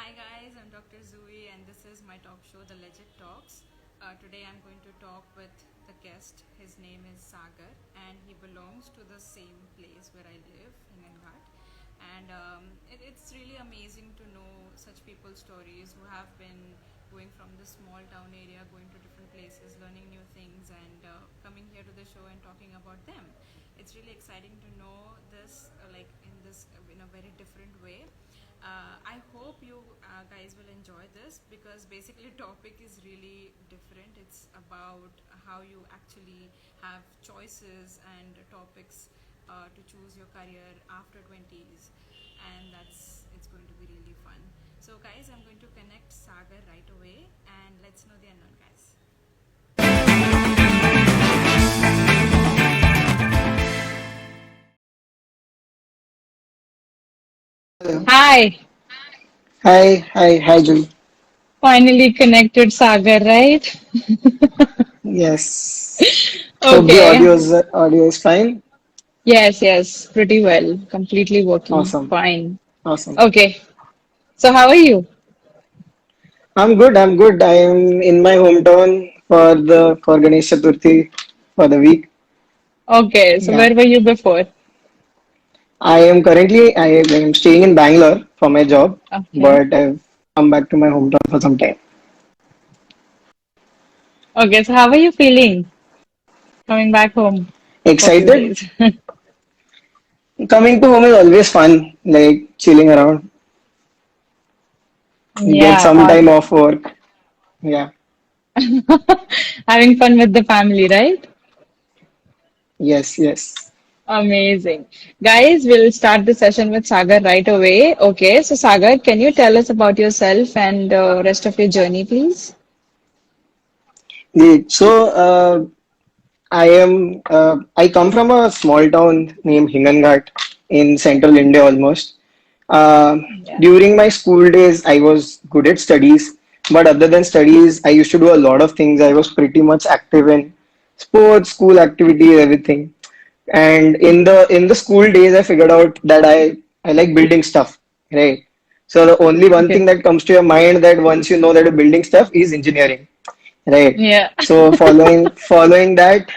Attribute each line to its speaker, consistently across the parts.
Speaker 1: Hi guys, I'm Dr. Zui and this is my talk show, The Legit Talks. Today I'm going to talk with the guest. His name is Sagar and he belongs to the same place where I live, Hinganhat. And it's really amazing to know such people's stories who have been going from this small town area, going to different places, learning new things, and coming here to the show and talking about them. It's really exciting to know this, in a very different way. I hope you guys will enjoy this because basically topic is really different. It's about how you actually have choices and topics to choose your career after 20s, and it's going to be really fun. So guys, I'm going to connect Sagar right away and let's know the unknown guys.
Speaker 2: Hello.
Speaker 3: Hi,
Speaker 2: Hi, Julie.
Speaker 3: finally connected Sagar, right?
Speaker 2: Yes. Hope the
Speaker 3: Okay.
Speaker 2: audio is fine.
Speaker 3: Yes, pretty well. Completely working
Speaker 2: Awesome.
Speaker 3: fine.
Speaker 2: Awesome.
Speaker 3: Okay. So how are you?
Speaker 2: I'm good. I'm good. I'm in my hometown for Ganesh Chaturthi for the week.
Speaker 3: Okay, so
Speaker 2: Yeah.
Speaker 3: where were you before?
Speaker 2: I am staying in Bangalore for my job,
Speaker 3: Okay.
Speaker 2: but I've come back to my hometown for some time.
Speaker 3: Okay, so how are you feeling coming back home for a few
Speaker 2: Excited?
Speaker 3: days?
Speaker 2: Coming to home is always fun, like chilling around. Get
Speaker 3: Yeah,
Speaker 2: some time off work. Yeah.
Speaker 3: having fun with the family, right?
Speaker 2: Yes.
Speaker 3: Amazing. Guys, we'll start the session with Sagar right away. Okay, so Sagar, can you tell us about yourself and rest of your journey, please?
Speaker 2: So, I come from a small town named Hingangat in central India almost. Uh,
Speaker 3: Yeah.
Speaker 2: During my school days, I was good at studies, but other than studies, I used to do a lot of things. I was pretty much active in sports, school activities, everything. And in the school days, I figured out that I like building stuff, right? So the only one thing
Speaker 3: Okay.
Speaker 2: that comes to your mind that once you know that you're building stuff is engineering, right?
Speaker 3: Yeah.
Speaker 2: So following that,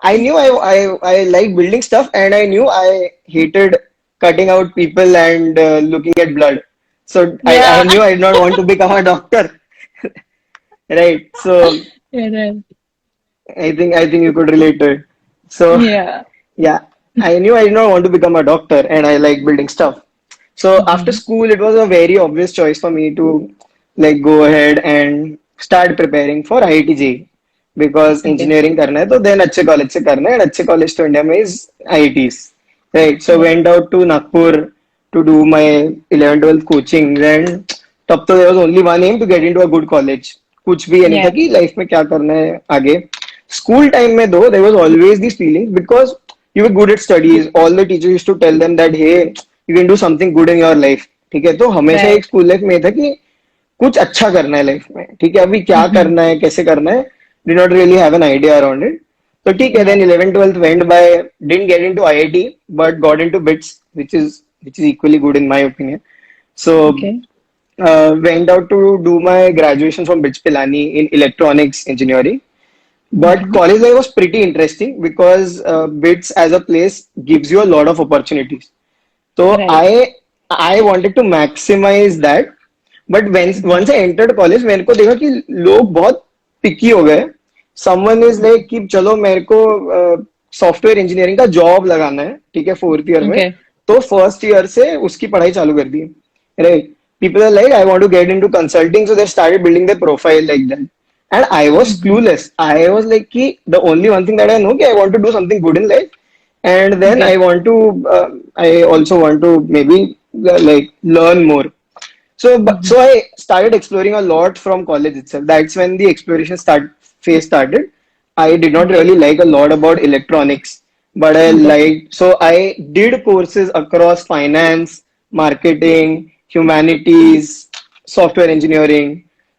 Speaker 2: I knew I like building stuff, and I knew I hated cutting out people and looking at blood. So I
Speaker 3: Yeah.
Speaker 2: knew I did not want to become a doctor, right? So
Speaker 3: Yeah, right.
Speaker 2: I think you could relate to it. So
Speaker 3: Yeah.
Speaker 2: yeah, I knew I did not want to become a doctor, and I like building stuff. So after
Speaker 3: Hmm.
Speaker 2: school, it was a very obvious choice for me to like go ahead and start preparing for IIT JEE because
Speaker 3: Okay.
Speaker 2: engineering करना है तो then अच्छे college से करना है and अच्छे college to India में is IITs, right? So
Speaker 3: Yeah.
Speaker 2: went out to Nagpur to do my 11 12 coaching and तब तो there was only one aim to get into a good college. कुछ भी ये नहीं था
Speaker 3: Yeah.
Speaker 2: कि लाइफ में क्या करना है आगे. School time में though there was always this feeling because you were good at studies. All the teachers used to tell them that hey you can do something good in your life. ठीक है तो हमेशा एक
Speaker 3: Right.
Speaker 2: School life में था कि कुछ अच्छा करना है लाइफ में. ठीक है अभी क्या
Speaker 3: Hmm.
Speaker 2: करना है कैसे करना है did not really have an idea around it. So ठीक है
Speaker 3: Yeah.
Speaker 2: then 11 12th went by, didn't get into IIT but got into BITS which is equally good in my opinion. So
Speaker 3: Okay.
Speaker 2: went out to do my graduation from BITS Pilani in electronics engineering. But
Speaker 3: Hmm.
Speaker 2: college life was pretty interesting because BITS as a place gives you a lot of opportunities. So
Speaker 3: Right.
Speaker 2: I wanted to maximize that. But when
Speaker 3: Hmm.
Speaker 2: once I entered college मेरे को देखा कि लोग बहुत picky हो गए. Someone is like कि चलो मेरे को सॉफ्टवेयर इंजीनियरिंग का जॉब लगाना है ठीक है फोर्थ ईयर में
Speaker 3: Okay.
Speaker 2: तो फर्स्ट ईयर से उसकी पढ़ाई चालू कर दी right. People are like I want to get into consulting so they started building their profile like that. And I was
Speaker 3: Hmm.
Speaker 2: clueless. I was like कि the only one thing that I know कि I want to do something good in life and then
Speaker 3: Okay.
Speaker 2: I also want to maybe like learn more. So
Speaker 3: Hmm.
Speaker 2: I started exploring a lot from college itself. That's when the exploration start phase started. I did not
Speaker 3: Okay.
Speaker 2: really like a lot about electronics, but I
Speaker 3: Okay.
Speaker 2: liked. So I did courses across finance, marketing, humanities, software engineering.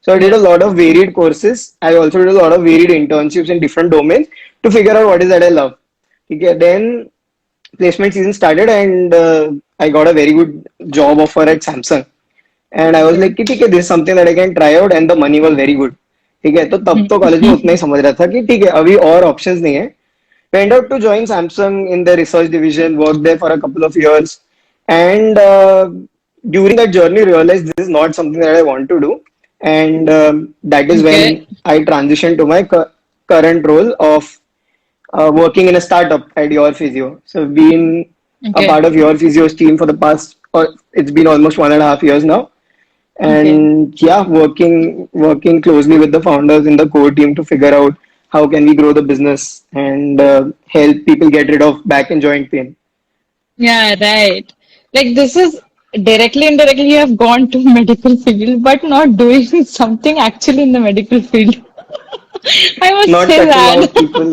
Speaker 2: So I did a
Speaker 3: Yeah.
Speaker 2: lot of varied courses. I also did a lot of varied internships in different domains to figure out what is that I love. Okay, then placement season started and I got a very good job offer at Samsung. And I was
Speaker 3: Okay.
Speaker 2: Like कि ठीक है, this something that I can try out, and the money was very good. ठीक है, तो तब तो college में उतना ही समझ रहा था कि ठीक है, अभी और ऑप्शंस नहीं है. Went out to join Samsung in the research division, worked there for a couple of years, and during that journey, realized this is not something that I want to do, and that is when
Speaker 3: Okay.
Speaker 2: I transitioned to my current role of working in a startup at Your Physio. So I've been a
Speaker 3: Okay.
Speaker 2: part of Your Physio's team for the past, it's been almost 1.5 years now,
Speaker 3: Okay.
Speaker 2: and yeah, working closely with the founders in the core team to figure out how can we grow the business and help people get rid of back and joint pain.
Speaker 3: Yeah, right. Like this is directly indirectly you have gone to medical field, but not doing something actually in the medical field. I must
Speaker 2: Not
Speaker 3: say
Speaker 2: cutting
Speaker 3: that.
Speaker 2: out people.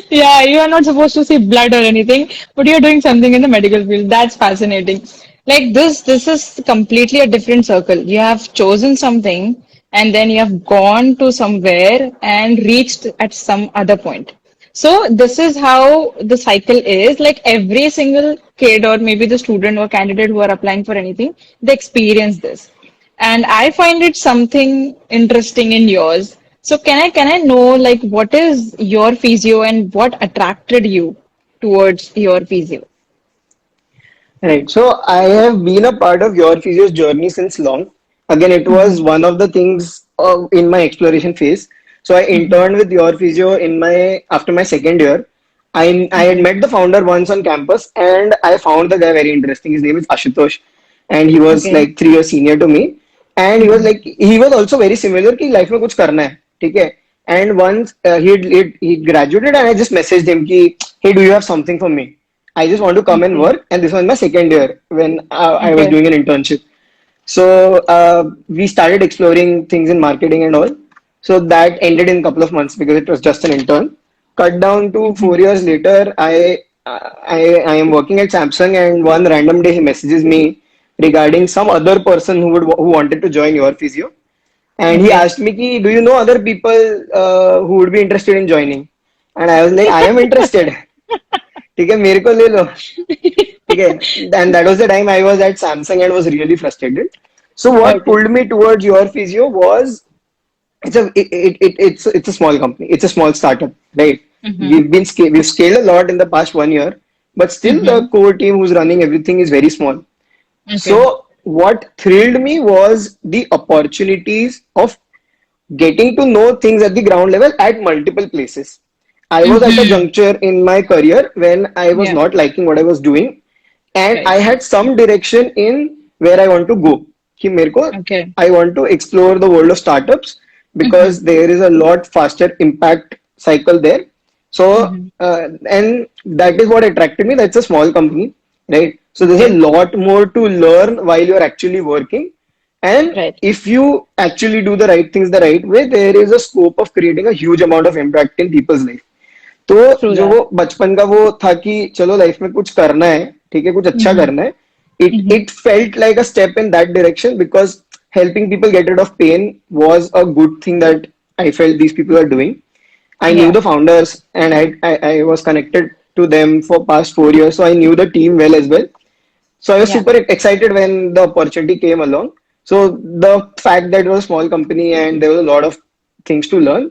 Speaker 3: Yeah, you are not supposed to see blood or anything, but you're doing something in the medical field. That's fascinating. Like this is completely a different circle. You have chosen something and then you have gone to somewhere and reached at some other point. So this is how the cycle is. Like every single kid or maybe the student or candidate who are applying for anything, they experience this. And I find it something interesting in yours. So can I know like what is your physio and what attracted you towards your physio?
Speaker 2: Right. So I have been a part of Your Physio's journey since long. Again, it was
Speaker 3: Hmm.
Speaker 2: one of the things in my exploration phase. So I
Speaker 3: Hmm.
Speaker 2: interned with Your Physio in my after my second year. I had
Speaker 3: Okay.
Speaker 2: met the founder once on campus, and I found the guy very interesting. His name is Ashutosh, and he was
Speaker 3: Okay.
Speaker 2: like 3 years senior to me. And he was
Speaker 3: Hmm.
Speaker 2: like he was also very similar कि life में कुछ करना है, ठीक है. And once he graduated, and I just messaged him कि hey, do you have something for me? I just want to come and
Speaker 3: Okay.
Speaker 2: work. And this was my second year when I was
Speaker 3: Okay.
Speaker 2: doing an internship. So we started exploring things in marketing and all. So that ended in a couple of months because it was just an intern. Cut down to
Speaker 3: Hmm.
Speaker 2: 4 years later, I am working at Samsung, and one random day he messages me regarding some other person who wanted to join Your Physio, and he
Speaker 3: Okay.
Speaker 2: asked me ki, do you know other people who would be interested in joining? And I was like, I am interested. ठीक है, मेरे को ले लो. Okay, and that was the time I was at Samsung and was really frustrated. So what
Speaker 3: Okay.
Speaker 2: pulled me towards Your Physio was it's a small company. It's a small startup, right?
Speaker 3: Hmm.
Speaker 2: We've scaled a lot in the past 1 year, but still the
Speaker 3: Hmm.
Speaker 2: core team who's running everything is very small. So
Speaker 3: Okay.
Speaker 2: what thrilled me was the opportunities of getting to know things at the ground level at multiple places. I was at a
Speaker 3: Hmm.
Speaker 2: juncture in my career when I was
Speaker 3: Yeah.
Speaker 2: not liking what I was doing, and I
Speaker 3: Right.
Speaker 2: had some direction in where I want to go. कि मेरे को
Speaker 3: Okay.
Speaker 2: I want to explore the world of startups
Speaker 3: Hmm.
Speaker 2: because there is a lot faster impact cycle there. So
Speaker 3: Hmm.
Speaker 2: and that is what attracted me. That's a small company, right? So there's a
Speaker 3: Okay.
Speaker 2: lot more to learn while you're actually working, and
Speaker 3: Right.
Speaker 2: if you actually do the right things the right way, there is a scope of creating a huge amount of impact in people's life. तो
Speaker 3: True
Speaker 2: जो
Speaker 3: that.
Speaker 2: वो बचपन का वो था कि चलो life में कुछ करना है, ठीक है, कुछ अच्छा
Speaker 3: Hmm.
Speaker 2: करना है. It
Speaker 3: Hmm.
Speaker 2: It felt like a step in that direction because helping people get rid of pain was a good thing that I felt these people are doing. I knew
Speaker 3: Yeah.
Speaker 2: the founders, and I was connected to them for past 4 years, so I knew the team well as well. So I was
Speaker 3: Yeah.
Speaker 2: super excited when the opportunity came along. So the fact that it was a small company and there was a lot of things to learn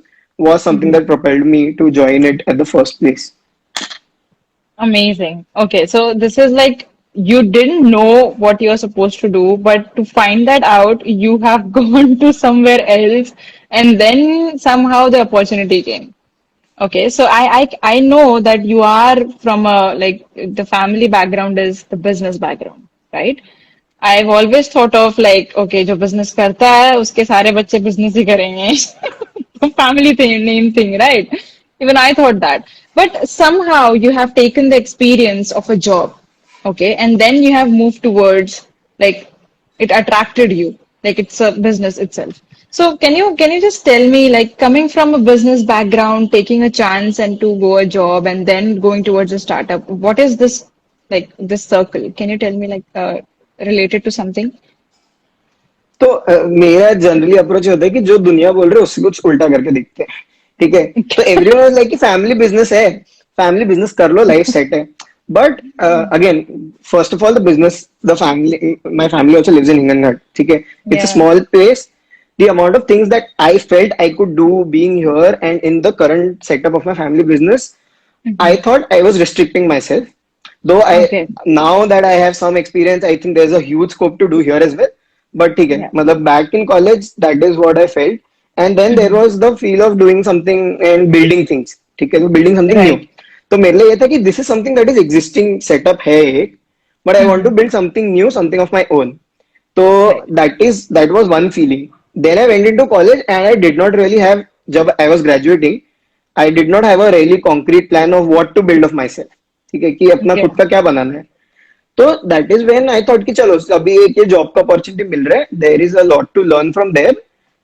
Speaker 2: was something
Speaker 3: Hmm.
Speaker 2: that propelled me to join it at the first place.
Speaker 3: Amazing. Okay, so this is like you didn't know what you're supposed to do, but to find that out, you have gone to somewhere else, and then somehow the opportunity came. Okay, so I know that you are from a like the family background is the business background, right? I've always thought of like okay, जो business करता है उसके सारे बच्चे business ही करेंगे. Family thing, name thing, right? Even I thought that. But somehow you have taken the experience of a job, okay, and then you have moved towards like it attracted you, like it's a business itself. So can you just tell me like coming from a business background, taking a chance and to go a job and then going towards a startup, what is this like this circle? Can you tell me like related to something?
Speaker 2: तो मेरा generally approach होता है कि जो दुनिया बोल रहे है उससे कुछ उल्टा करके देखते हैं, ठीक है. तो एवरीवन वाज लाइक कि फैमिली बिजनेस है, फैमिली बिजनेस कर लो, लाइफ सेट है. But again, first of all, the business, the family, my family also lives in Hinganhat. Okay, it's a
Speaker 3: Yeah.
Speaker 2: small place. The amount of things that I felt I could do being here and in the current setup of my family business, I
Speaker 3: Hmm.
Speaker 2: thought I was restricting myself. Though I
Speaker 3: Okay.
Speaker 2: now that I have some experience, I think there's a huge scope to do here as well. But ठीक है,
Speaker 3: Yeah.
Speaker 2: मतलब back in college, that is what I felt. And then there
Speaker 3: Hmm.
Speaker 2: was the feel of doing something and building things. ठीक है, तो building something new.
Speaker 3: Right.
Speaker 2: तो मेरे लिए ये था कि this is something that is existing setup है एक, but I want to
Speaker 3: Hmm.
Speaker 2: build something new, something of my own. So
Speaker 3: Right.
Speaker 2: that was one feeling. Then I went into college and I did not really have, जब I was graduating, I did not have a really concrete plan of what to build of myself. ठीक है कि अपना
Speaker 3: Okay.
Speaker 2: खुद का क्या बनाना है. तो that is when I thought कि चलो अभी एक ये जॉब का अपॉर्चुनिटी मिल रहा है, there is a lot to learn from there.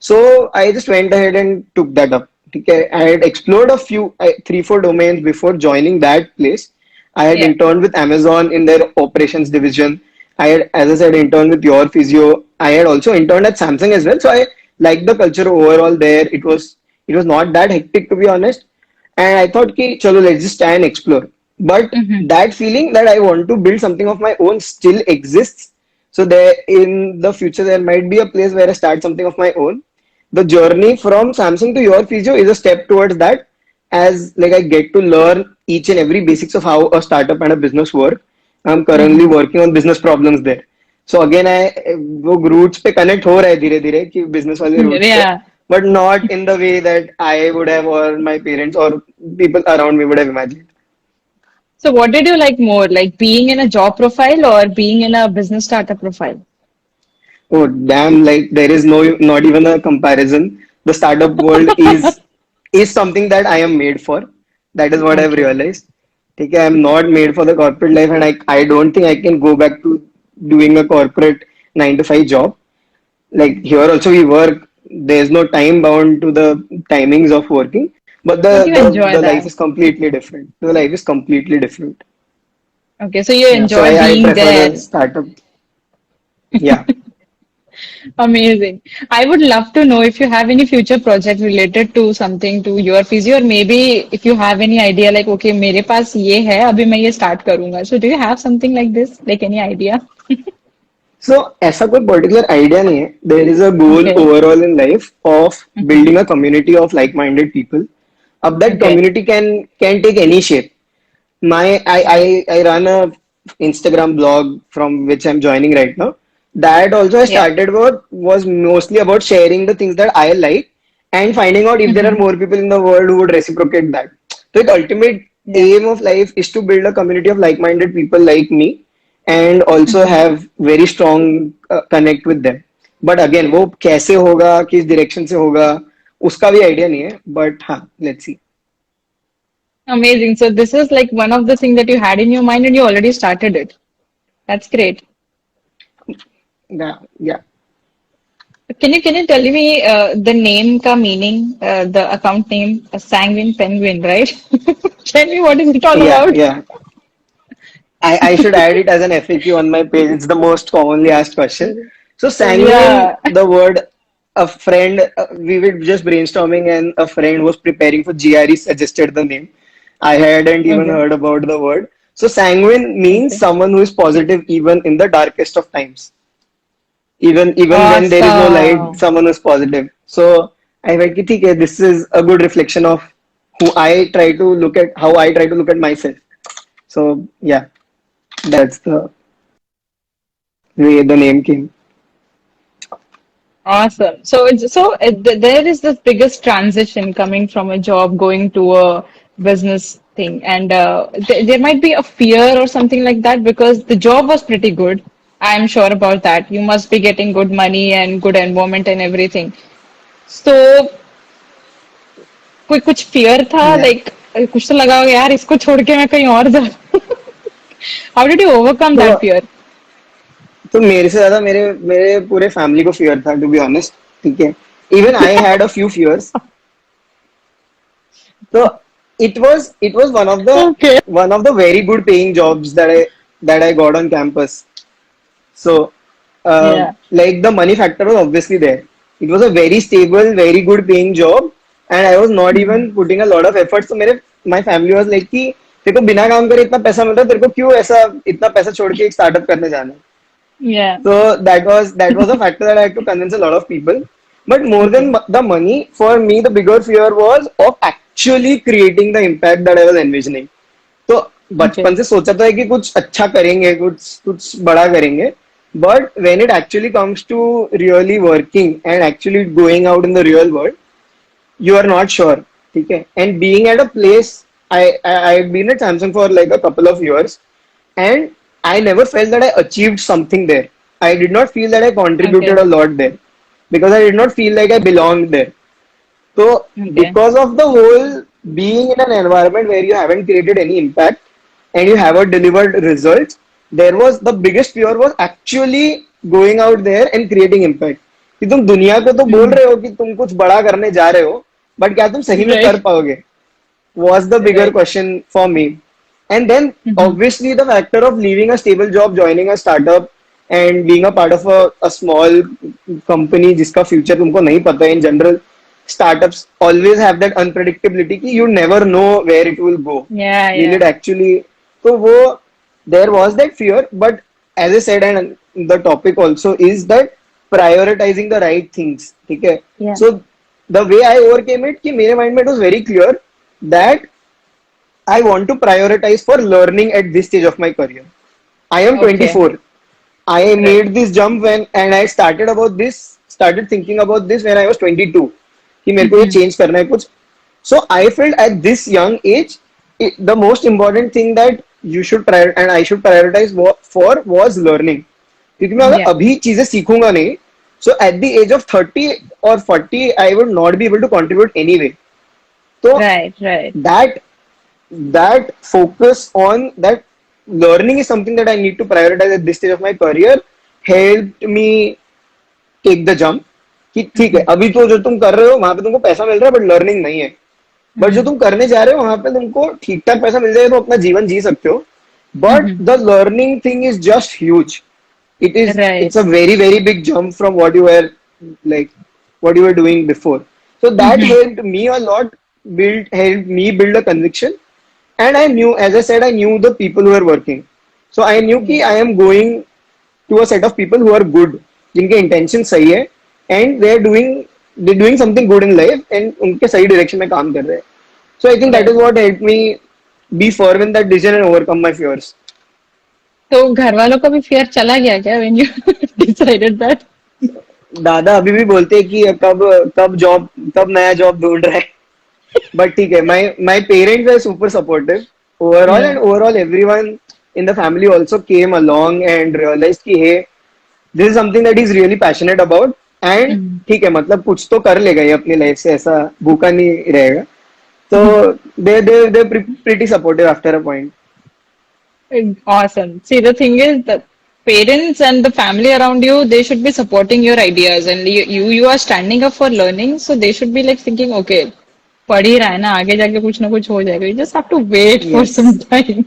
Speaker 2: So I just went ahead and took that up. ठीक है, I had explored a few 3-4 domains before joining that place. I had
Speaker 3: Yeah.
Speaker 2: interned with Amazon in their operations division. I had, as I said, interned with your Physio. I had also interned at Samsung as well. So I liked the culture overall there. It was not that hectic, to be honest. And I thought ki chalo, let's just try and explore. But
Speaker 3: Hmm.
Speaker 2: that feeling that I want to build something of my own still exists. So there in the future there might be a place where I start something of my own. The journey from Samsung to your Physio is a step towards that, as like I get to learn each and every basics of how a startup and a business work. I'm currently
Speaker 3: Hmm.
Speaker 2: working on business problems there. So again I वो roots पे connect हो रहा है धीरे धीरे कि business वाले roots पे,
Speaker 3: Yeah.
Speaker 2: but not in the way that I would have or my parents or people around me would have imagined.
Speaker 3: So what did you like more, like being in a job profile or being in a business startup profile?
Speaker 2: Oh damn! Like there is not even a comparison. The startup world is something that I am made for. That is what I've
Speaker 3: Okay.
Speaker 2: realized. Okay, I'm not made for the corporate life, and I don't think I can go back to doing a corporate 9 to 5 job. Like here also we work. There's no time bound to the timings of working, but the
Speaker 3: But you
Speaker 2: the
Speaker 3: enjoy
Speaker 2: the life
Speaker 3: that.
Speaker 2: is completely different. The life is completely different.
Speaker 3: Okay, so you
Speaker 2: Yeah, so
Speaker 3: enjoy
Speaker 2: I
Speaker 3: being
Speaker 2: prefer the
Speaker 3: there.
Speaker 2: startup. Yeah.
Speaker 3: Amazing. I would love to know if you have any future project related to something to your physio, or maybe if you have any idea like, okay, मेरे पास ये है, अभी मैं ये start करूंगा. So do you have something like this? Like any idea?
Speaker 2: So ऐसा कोई particular idea नहीं है. There is a goal
Speaker 3: Okay.
Speaker 2: Overall in life of
Speaker 3: Hmm.
Speaker 2: Building a community of like minded people. अब that
Speaker 3: Okay.
Speaker 2: Community can take any shape. My
Speaker 3: Right.
Speaker 2: I run a Instagram blog from which I'm joining right now. That also I
Speaker 3: Yeah.
Speaker 2: started was mostly about sharing the things that I like and finding out if there are
Speaker 3: Hmm.
Speaker 2: more people in the world who would reciprocate that. So the ultimate
Speaker 3: Yeah.
Speaker 2: aim of life is to build a community of like-minded people like me and also
Speaker 3: Hmm.
Speaker 2: have very strong connect with them. But again वो कैसे होगा किस direction से होगा उसका भी idea नहीं है. But हाँ, let's see.
Speaker 3: Amazing. So this is like one of the things that you had in your mind and you already started it. That's great.
Speaker 2: Yeah, yeah.
Speaker 3: Can you tell me the name ka meaning, the account name, Sanguine Penguin, right? Tell me what is it all
Speaker 2: Yeah,
Speaker 3: about?
Speaker 2: yeah. I should add it as an FAQ on my page. It's the most commonly asked question. So sanguine,
Speaker 3: Yeah.
Speaker 2: the word, a friend, we were just brainstorming and a friend was preparing for GRE suggested the name. I hadn't even
Speaker 3: Okay.
Speaker 2: heard about the word. So sanguine means
Speaker 3: Okay.
Speaker 2: someone who is positive even in the darkest of times. Even when there is no light,
Speaker 3: Awesome.
Speaker 2: someone is positive. So I felt कि ठीक है, this is a good reflection of who I try to look at, how I try to look at myself. So yeah, that's the way the name came.
Speaker 3: Awesome. There is this biggest transition coming from a job going to a business thing, and there might be a fear or something like that because the job was pretty good. I'm sure about that. You must be getting good money and good environment and everything. So कोई कुछ fear था
Speaker 2: Yeah.
Speaker 3: Like कुछ तो लगा होगा यार इसको छोड़ के मैं कहीं और जा how did you overcome that
Speaker 2: तो
Speaker 3: फियर
Speaker 2: तो मेरे से ज्यादा मेरे मेरे पूरे फैमिली को फियर था, टू बी ऑनेस्ट. ठीक है, even I had a few fears. तो it was
Speaker 3: okay
Speaker 2: one of the very good paying jobs that I got on campus. So,
Speaker 3: या
Speaker 2: like the money factor was obviously there. It was a very stable, very good paying job, and I was not even putting a lot of effort. So, my family was like, कि तेरे को बिना काम करे इतना पैसा मिल रहा है, तेरे को क्यों ऐसा इतना पैसा छोड़ के एक स्टार्टअप करने जाना है?
Speaker 3: Yeah.
Speaker 2: So that was a factor that I had to convince a lot of people. But more
Speaker 3: Okay.
Speaker 2: than the money, for me the bigger fear was of actually creating the impact that I was envisioning. तो
Speaker 3: Okay.
Speaker 2: बचपन से सोचा तो है कि कुछ अच्छा करेंगे, कुछ कुछ बड़ा करेंगे. But when it actually comes to really working and actually going out in the real world, you are not sure. ठीक है? And being at a place, I've been at Samsung for like a couple of years, and I never felt that I achieved something there. I did not feel that I contributed
Speaker 3: Okay.
Speaker 2: a lot there because I did not feel like I belonged there. So,
Speaker 3: Okay.
Speaker 2: because of the whole being in an environment where you haven't created any impact and you haven't delivered results, there was the biggest fear was actually going out there and creating impact. कि तुम दुनिया को तो बोल
Speaker 3: Mhm.
Speaker 2: रहे हो कि तुम कुछ बड़ा करने जा रहे हो, बट क्या तुम सही में कर
Speaker 3: Right.
Speaker 2: पाओगे? Was the bigger
Speaker 3: Right.
Speaker 2: question for me. And then
Speaker 3: Mhm.
Speaker 2: obviously the factor of leaving a stable job, joining a startup and being a part of a small company जिसका future तुमको नहीं पता है in general, startups always have that unpredictability कि you never know where it will go.
Speaker 3: Yeah.
Speaker 2: Will it
Speaker 3: Yeah.
Speaker 2: actually, तो वो there was that fear, but as I said, and the topic also is that prioritizing the right things. ठीक है?
Speaker 3: Yeah.
Speaker 2: So the way I overcame it, कि मेरे mind में it was very clear that I want to prioritize for learning at this stage of my career. I am
Speaker 3: Okay.
Speaker 2: 24. I
Speaker 3: Right.
Speaker 2: made this jump when and I started thinking about this when I was 22. कि मेरे को ये
Speaker 3: Mhm.
Speaker 2: change करना है कुछ. So I felt at this young age, the most important thing that you should try and I should prioritize for was learning. क्योंकि मैं अगर
Speaker 3: Yeah.
Speaker 2: अभी चीजें सीखूंगा नहीं, so at the age of 30 or 40, I would not be able to contribute anyway. So
Speaker 3: Right. Right.
Speaker 2: that that focus on that learning is something that I need to prioritize at this stage of my career helped me take the jump कि ठीक है
Speaker 3: Mhm.
Speaker 2: अभी तो जो तुम कर रहे हो वहां पे तुमको पैसा मिल रहा है बट लर्निंग नहीं है बट जो
Speaker 3: Mhm.
Speaker 2: तुम करने जा रहे हो वहां पे तुमको ठीक ठाक पैसा मिल जाएगा तो अपना जीवन जी सकते हो but
Speaker 3: Mhm.
Speaker 2: The learning thing is just huge it's
Speaker 3: Right.
Speaker 2: a very big jump from what you were like what you were doing before so that
Speaker 3: Mhm.
Speaker 2: helped me a lot helped me build a conviction and I knew as I said I knew the people who were working so I knew कि
Speaker 3: Yeah.
Speaker 2: I am going to a set of people who are good जिनके intention सही है and they're doing something good in life and उनके सही direction में काम कर रहे हैं so I think that
Speaker 3: Right.
Speaker 2: is what helped me be firm in that decision and overcome my fears.
Speaker 3: तो घर वालों का भी फियर चला गया क्या when you decided that?
Speaker 2: दादा अभी भी बोलते हैं कि कब नया जॉब ढूंढ रहा है बट ठीक है my parents are super supportive overall
Speaker 3: Yeah.
Speaker 2: And overall everyone in the family also came along and realised कि hey this is something that is really passionate about and
Speaker 3: Mhm.
Speaker 2: ठीक है मतलब कुछ तो कर लेगा ये अपनी लाइफ से ऐसा भूखा नहीं रहेगा तो they pretty supportive after a point.
Speaker 3: Awesome. See, the thing is that parents and the family around you, they should be supporting your ideas and you are standing up for learning. So they should be like thinking, okay, पढ़ ही रहा है ना आगे जाके कुछ ना कुछ हो जाएगा. You just have to wait for
Speaker 2: Yes,
Speaker 3: some time.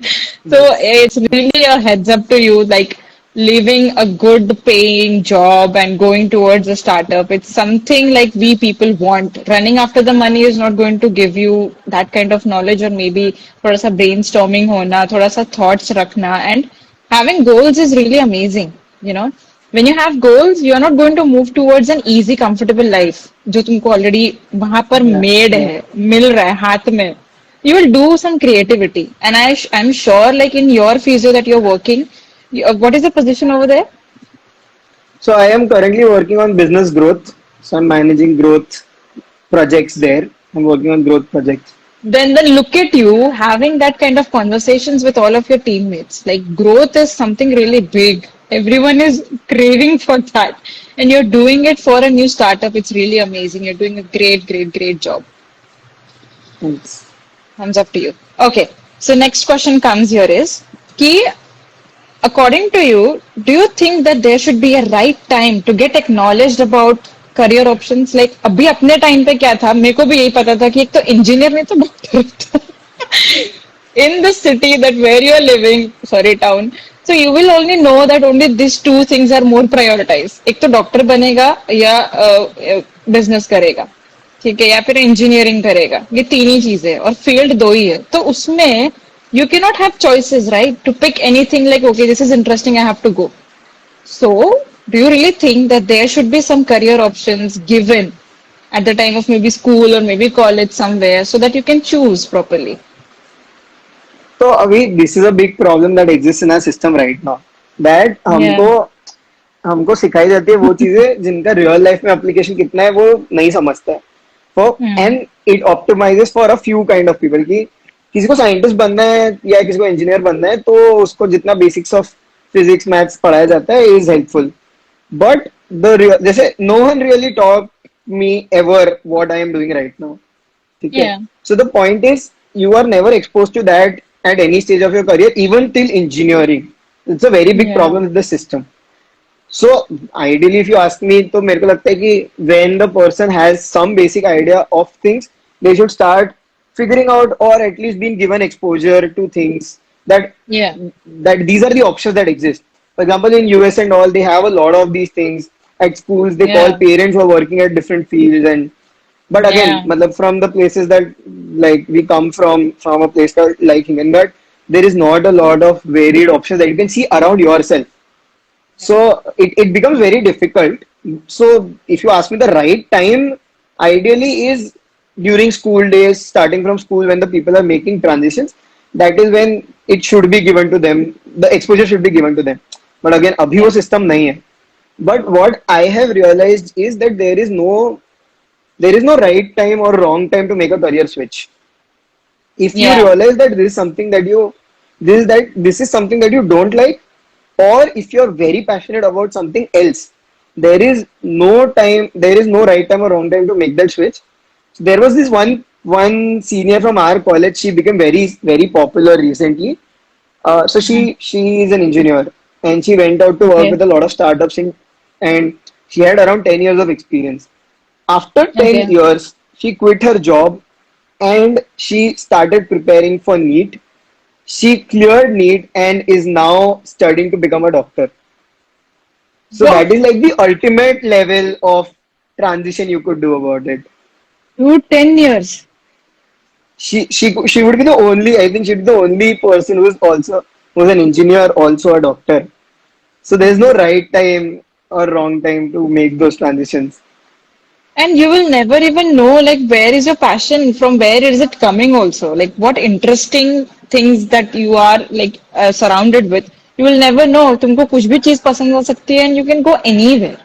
Speaker 3: So
Speaker 2: yes.
Speaker 3: it's really a heads up to you, like leaving a good paying job and going towards a startup. It's something like we people want. Running after the money is not going to give you that kind of knowledge or maybe थोड़ा सा brainstorming होना, थोड़ा सा thoughts रखना and having goals is really amazing, you know. When you have goals, you are not going to move towards an easy, comfortable life जो तुमको already वहां पर
Speaker 2: Yeah,
Speaker 3: made
Speaker 2: yeah.
Speaker 3: है, मिल रहा है हाथ में. You will do some creativity, and I'm sure, like in your physio that you're working, what is the position over there?
Speaker 2: So I am currently working on business growth. So I'm managing growth projects there. I'm working on growth projects.
Speaker 3: Then look at you having that kind of conversations with all of your teammates. Like growth is something really big. Everyone is craving for that, and you're doing it for a new startup. It's really amazing. You're doing a great job.
Speaker 2: Thanks.
Speaker 3: Thumbs up to you. Okay, so next question comes here is, कि according to you, do you think that there should be a right time to get acknowledged about career options? Like अभी अपने time पे क्या था मेरे को भी यही पता था कि एक तो इंजीनियर नहीं तो doctor in the city that where you are living, sorry town, so you will only know that only these two things are more prioritized. एक तो डॉक्टर बनेगा या बिजनेस करेगा ठीक है या फिर इंजीनियरिंग करेगा ये तीन ही चीजें हैं और फील्ड दो ही है तो उसमें you cannot have choices, right? To pick anything like, okay, this is interesting, I have to go. So, do you really think that there should be some career options given at the time of maybe school or maybe college somewhere so that you can choose properly?
Speaker 2: तो अभी this is a big problem that exist in our system right now, that
Speaker 3: Yeah.
Speaker 2: हमको हमको सिखाई जाती है वो चीजें जिनका रियल लाइफ में एप्लीकेशन कितना है वो नहीं समझता है. For
Speaker 3: Hmm.
Speaker 2: And it optimises for a few kind of people की किसी को साइंटिस्ट बनना है या किसी को इंजीनियर बनना है तो उसको जितना बेसिक्स ऑफ फिजिक्स मैथ्स पढ़ाया जाता है इज हेल्पफुल. बट द जैसे no one really taught me ever what I am doing right now. ठीक है.
Speaker 3: Yeah.
Speaker 2: So the point is you are never expose to that at any stage of your career, even till engineering. It's a very big
Speaker 3: Yeah.
Speaker 2: problem with the system. So ideally, if you ask me, तो मेरे को लगता है कि when the person has some basic idea of things, they should start figuring out or at least being given exposure to things that
Speaker 3: Yeah.
Speaker 2: that these are the options that exist. For example, in US and all, they have a lot of these things. At schools, they call
Speaker 3: Yeah.
Speaker 2: parents who are working at different fields, and but again,
Speaker 3: Yeah.
Speaker 2: matlab, from the places that like we come from a place called like Hingenberg, there is not a lot of varied options that you can see around yourself. So it becomes very difficult. So if you ask me the right time, ideally is during school days, starting from school when the people are making transitions, that is when it should be given to them. The exposure should be given to them. But again, abhi wo
Speaker 3: Yeah.
Speaker 2: system nahi hai. But what I have realized is that there is no right time or wrong time to make a career switch. If you
Speaker 3: Yeah.
Speaker 2: realize that this is something that you don't like, or if you're very passionate about something else, there is no right time or wrong time to make that switch. So there was this one senior from our college. She became very popular recently. So
Speaker 3: Mhm.
Speaker 2: she is an engineer and she went out to work
Speaker 3: Okay.
Speaker 2: with a lot of startups and she had around 10 years of experience. After 10
Speaker 3: Okay.
Speaker 2: years, she quit her job and she started preparing for NEET. She cleared NEET and is now studying to become a doctor. So
Speaker 3: What?
Speaker 2: that is like the ultimate level of transition you could do about it.
Speaker 3: Dude, 10 years.
Speaker 2: She would be the only, I think she'd be the only person who's an engineer, also a doctor. So there's no right time or wrong time to make those transitions.
Speaker 3: And you will never even know like where is your passion, from where is it coming also. Like what interesting things that you are like surrounded with. You will never know. तुमको कुछ भी चीज पसंद हो सकती है and you can go anywhere.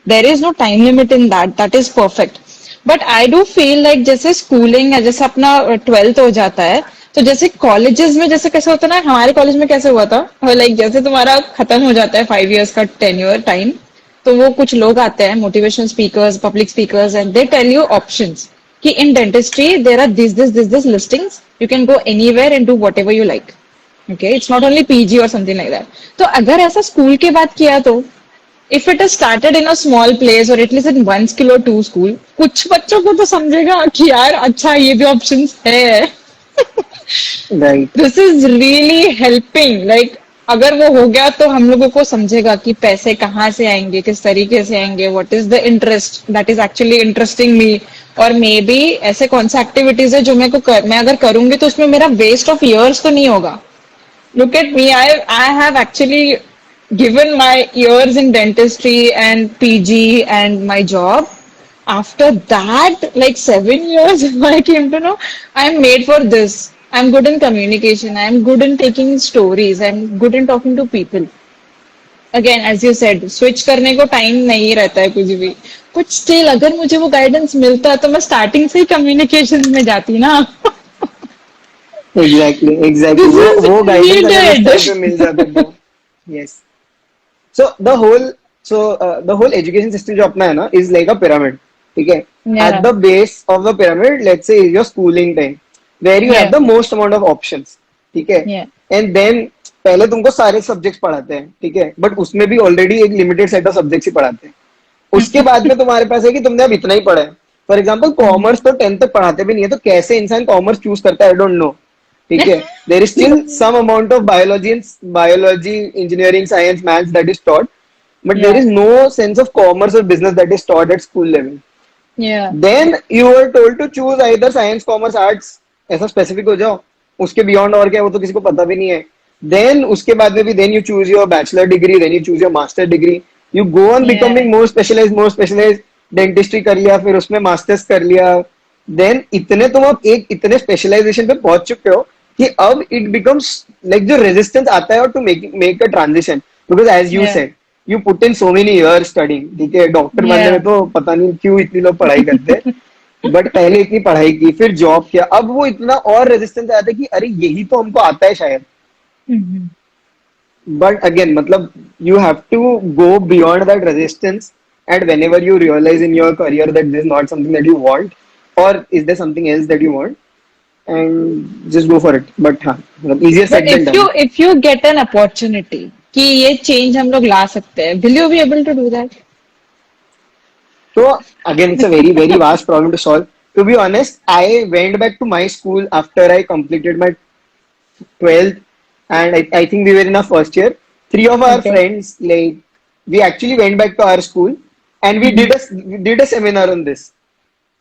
Speaker 3: There is no time limit in that. That is perfect. But I do feel like जैसे schooling है जैसे अपना 12th हो जाता है तो जैसे कॉलेजेस में जैसे कैसे होता है ना हमारे कॉलेज में कैसे हुआ था लाइक जैसे तुम्हारा खत्म हो जाता है 5 years का टेन्योर टाइम तो वो कुछ लोग आते हैं motivational speakers public speakers and they tell you options कि in dentistry there are this listings you can go anywhere and do whatever you like okay it's not only PG और something like that तो अगर ऐसा school के बाद किया तो if it is started in a small place और at least in 1 skill और 2 स्कूल कुछ बच्चों को तो समझेगा कि यार अच्छा ये भी ऑप्शंस है
Speaker 2: Right.
Speaker 3: This is really helping like अगर वो हो गया तो हम लोगों को समझेगा कि पैसे कहाँ से आएंगे किस तरीके से आएंगे what is the interest that is actually interesting me और मे बी ऐसे कौन सा एक्टिविटीज है जो मैं अगर करूंगी तो उसमें मेरा वेस्ट ऑफ ईयर्स तो नहीं होगा look at me I have actually given my years in dentistry and PG and my job after that like 7 years I came to know I'm made for this I'm good in communication I'm good in taking stories I'm good in talking to people again as you said switch करने को time नहीं रहता है कुछ भी कुछ still अगर मुझे वो गाइडेंस मिलता तो मैं स्टार्टिंग से ही कम्युनिकेशन में जाती ना
Speaker 2: Exactly.
Speaker 3: दिस
Speaker 2: वो
Speaker 3: इज
Speaker 2: guidance अगर उस
Speaker 3: नीडेड
Speaker 2: time पे मिल जाता तो yes. So the whole education system जो अपना है ना is like a pyramid. ठीक है. At
Speaker 3: yeah
Speaker 2: the base of the pyramid, let's say is your schooling time, where you have
Speaker 3: yeah
Speaker 2: the most amount of options. ठीक है.
Speaker 3: yeah
Speaker 2: And then पहले तुमको सारे सब्जेक्ट्स पढ़ाते हैं. ठीक है. बट उसमें भी ऑलरेडी एक लिमिटेड सेट ऑफ सब्जेक्ट्स ही पढ़ाते हैं. उसके बाद में तुम्हारे पास है कि तुमने अब इतना ही पढ़ा है. For example
Speaker 3: Mhm.
Speaker 2: कॉमर्स तो 10th तक पढ़ाते भी नहीं है तो कैसे इंसान कॉमर्स चूज करता है आई डोंट नो. ठीक है. There is still some amount of biology engineering science maths that is taught, but there
Speaker 3: Yeah,
Speaker 2: is no sense of commerce or business that is taught at school level.
Speaker 3: yeah,
Speaker 2: Then you were told to choose either science commerce arts. ऐसा specific हो जाओ. उसके beyond और क्या है वो तो किसी को पता भी नहीं है. देन उसके बाद में भी then you choose your bachelor degree, then you choose your master degree, you go on
Speaker 3: Yeah.
Speaker 2: Becoming more specialize. Dentistry कर लिया, फिर उसमें मास्टर्स कर लिया. देन इतने तुम अब एक इतने स्पेशलाइजेशन पे पहुंच चुके हो कि अब इट बिकम्स लाइक जो रेजिस्टेंस आता है और to make a transition, because as you
Speaker 3: Yeah.
Speaker 2: Said you put in so many years studying. ठीक है, डॉक्टर बनने में
Speaker 3: Yeah.
Speaker 2: तो पता नहीं क्यों इतनी लोग पढ़ाई करते हैं, बट पहले इतनी पढ़ाई की, फिर जॉब किया, अब वो इतना और रेजिस्टेंस आता है कि अरे यही तो हमको आता है शायद.
Speaker 3: Mhm.
Speaker 2: But again, matlab, you have to go beyond that resistance. And whenever you realize in your career that this is not something that you want, or is there something else that you want, and just go for it. But हाँ, मतलब easier
Speaker 3: But
Speaker 2: said than done.
Speaker 3: if you get an opportunity कि ये change हम लोग ला सकते हैं, will you be able to do that?
Speaker 2: So again, it's a very vast problem to solve. To be honest, I went back to my school after I completed my 12th, and I think we were in our first year. Three of our
Speaker 3: Okay.
Speaker 2: friends, like, we actually went back to our school and
Speaker 3: Mhm.
Speaker 2: we did a seminar on this.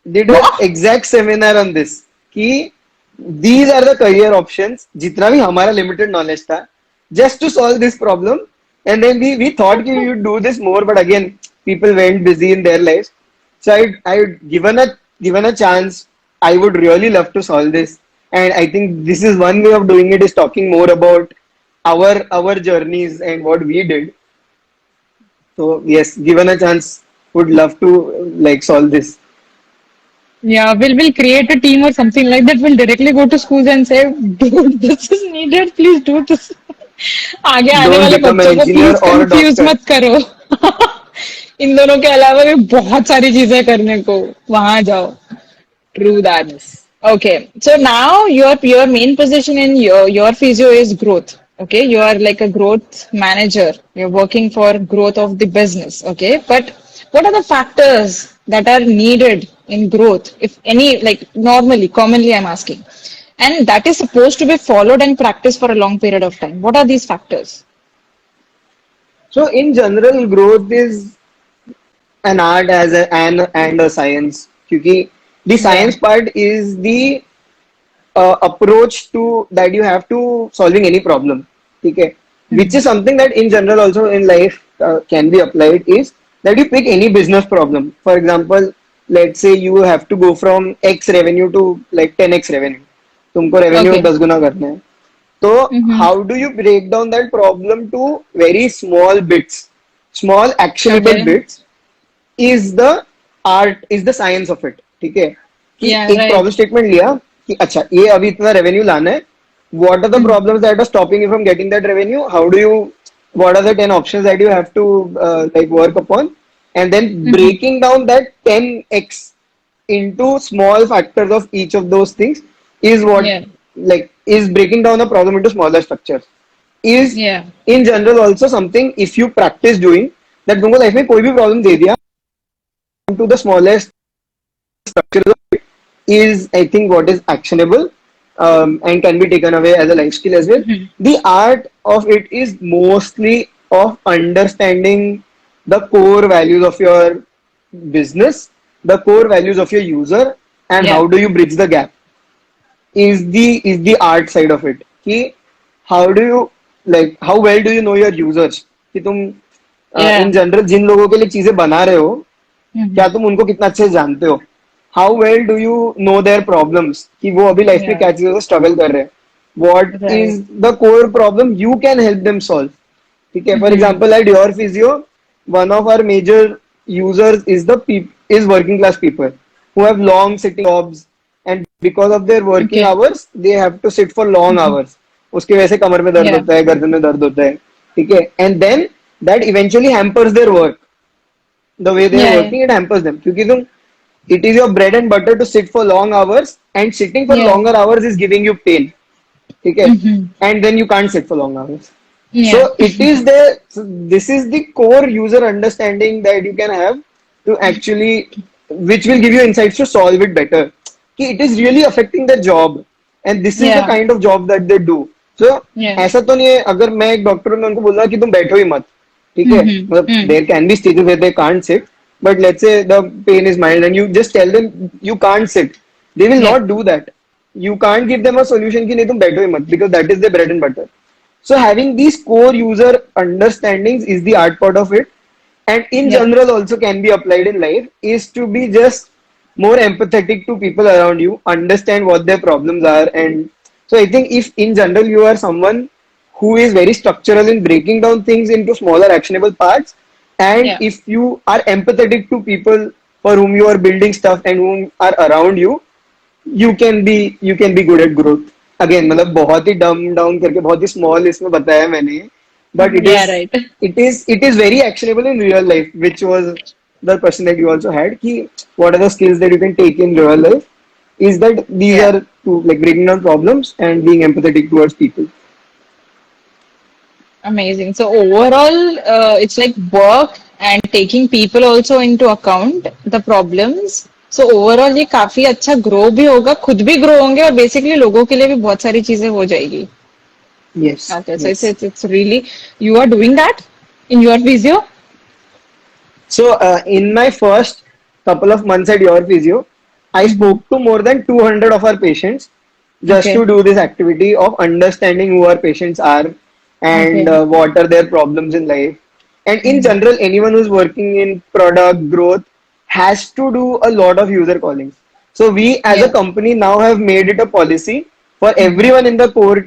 Speaker 2: Did a
Speaker 3: What?
Speaker 2: exact seminar on this कि these are the career options जितना भी हमारा limited knowledge था, just to solve this problem. And then we thought कि we would do this more, but again people went busy in their lives. So I given a chance, I would really love to solve this. And I think this is one way of doing it, is talking more about our journeys and what we did. So yes, given a chance, would love to like solve this.
Speaker 3: Yeah, we'll create a team or something like that. We'll directly go to schools and say, dude, this is needed. Please do this. आगे आने
Speaker 2: Don't
Speaker 3: वाले
Speaker 2: become an
Speaker 3: बच्चों को
Speaker 2: engineer
Speaker 3: please
Speaker 2: or a
Speaker 3: confuse
Speaker 2: doctor.
Speaker 3: मत करो. इन दोनों के अलावा भी बहुत सारी चीजें करने को, वहां जाओ. True that.
Speaker 2: Yes.
Speaker 3: Okay. So now your main position in your physio is growth. Okay. You are like a growth manager. You're working for growth of the business. Okay. But what are the factors that are needed in growth? If any, like normally, commonly I'm asking. And that is supposed to be followed and practiced for a long period of time. What are these factors?
Speaker 2: So in general, growth is an art as and a science. क्योंकि the
Speaker 3: Yeah.
Speaker 2: science part is the approach to that you have to solving any problem. Okay, which is something that in general also in life can be applied, is that you pick any business problem. For example, let's say you have to go from X revenue to like 10x revenue. तुमको revenue
Speaker 3: Okay.
Speaker 2: 10 गुना करना है. So
Speaker 3: Mm-hmm.
Speaker 2: how do you break down that problem to very small bits, small actionable
Speaker 3: Okay.
Speaker 2: bits, is the art, is the science of it. ठीक है, कि
Speaker 3: Yeah.
Speaker 2: एक
Speaker 3: Right.
Speaker 2: Problem statement लिया कि अच्छा ये अभी इतना रेवेन्यू लाना है, what are the
Speaker 3: Mm-hmm.
Speaker 2: problems that are stopping you from getting that revenue, how do you, what are the 10 options that you have to like work upon, and then
Speaker 3: Mm-hmm.
Speaker 2: breaking down that 10x into small factors of each of those things is what,
Speaker 3: Yeah.
Speaker 2: like, is breaking down a problem into smaller structures, is
Speaker 3: Yeah.
Speaker 2: in general also something if you practice doing, that तुमको life में कोई भी problem दे दिया to the smallest structure is, I think, what is actionable, and can be taken away as a life skill as well.
Speaker 3: Mm-hmm.
Speaker 2: The art of it is mostly of understanding the core values of your business, the core values of your user, and
Speaker 3: Yeah.
Speaker 2: how do you bridge the gap, is the art side of it. कि how do you, like, how well do you know your users, कि तुम इन
Speaker 3: Yeah.
Speaker 2: General जिन लोगों के लिए चीजें बना रहे हो,
Speaker 3: Mm-hmm.
Speaker 2: क्या तुम उनको कितना अच्छे से जानते हो, how well do you know their problems, कि वो अभी लाइफ में
Speaker 3: Yeah.
Speaker 2: क्या चीजों से स्ट्रगल कर रहे हैं, what
Speaker 3: Right.
Speaker 2: Is the core problem you can help them solve. ठीक है, for
Speaker 3: Mm-hmm.
Speaker 2: Example at your physio, one of our major users is is working class people who have long sitting jobs, and because of their working
Speaker 3: Okay.
Speaker 2: hours they have to sit for long
Speaker 3: Mm-hmm.
Speaker 2: hours. उसके वजह से कमर में दर्द
Speaker 3: Yeah.
Speaker 2: होता है, गर्दन में दर्द होता है. ठीक है, and then that eventually hampers their work, the way they are
Speaker 3: Yeah.
Speaker 2: working, it hampers them क्योंकि तुम, it is your bread and butter to sit for long hours, and sitting for
Speaker 3: Yeah.
Speaker 2: longer hours is giving you pain. ठीक है,
Speaker 3: Mm-hmm.
Speaker 2: and then you can't sit for long hours. So
Speaker 3: Yeah.
Speaker 2: it is the, so this is the core user understanding that you can have to actually, which will give you insights to solve it better, कि it is really affecting the job, and this is the
Speaker 3: Yeah.
Speaker 2: kind of job that they do. So
Speaker 3: Yeah.
Speaker 2: ऐसा तो नहीं है अगर मैं एक doctor हूं मैं उनको बोल रहा कि तुम बैठो ही मत. ठीक है,
Speaker 3: Mm-hmm.
Speaker 2: मतलब
Speaker 3: Mm.
Speaker 2: There can be stages where they can't sit, but let's say the pain is mild and you just tell them you can't sit, they will
Speaker 3: Yeah.
Speaker 2: not do that. You can't give them a solution कि नहीं तुम बैठो ही मत, because that is the bread and butter. So having these core user understandings is the art part of it, and in
Speaker 3: Yeah.
Speaker 2: general also can be applied in life, is to be just more empathetic to people around you, understand what their problems are. And so I think if in general you are someone who is very structural in breaking down things into smaller actionable parts, and
Speaker 3: Yeah.
Speaker 2: if you are empathetic to people for whom you are building stuff and whom are around you, you can be good at growth. Again मतलब बहुत ही dumb down करके बहुत ही small इसमें बताया मैंने, but it
Speaker 3: Yeah,
Speaker 2: is
Speaker 3: right.
Speaker 2: it is very actionable in real life, which was the question that you also had कि what are the skills that you can take in real life, is that these
Speaker 3: Yeah.
Speaker 2: are to like breaking down problems and being empathetic towards people.
Speaker 3: Amazing. So overall, it's like work and taking people also into account, the problems. So overall ये काफी अच्छा grow भी होगा, खुद भी grow होंगे और basically लोगों के लिए भी बहुत सारी चीजें हो जाएगी.
Speaker 2: Yes,
Speaker 3: Okay, so it's
Speaker 2: yes.
Speaker 3: it's, it's really you are doing that in your physio.
Speaker 2: So, in my first couple of months at your physio, I
Speaker 3: Mm-hmm.
Speaker 2: spoke to more than 200 of our patients just to
Speaker 3: Okay.
Speaker 2: do this activity of understanding who our patients are and
Speaker 3: Okay.
Speaker 2: what are their problems in life. And in
Speaker 3: Mm-hmm.
Speaker 2: general, anyone who's working in product growth has to do a lot of user callings. So, we as a
Speaker 3: Yeah.
Speaker 2: company now have made it a policy for
Speaker 3: Mm-hmm.
Speaker 2: everyone in the core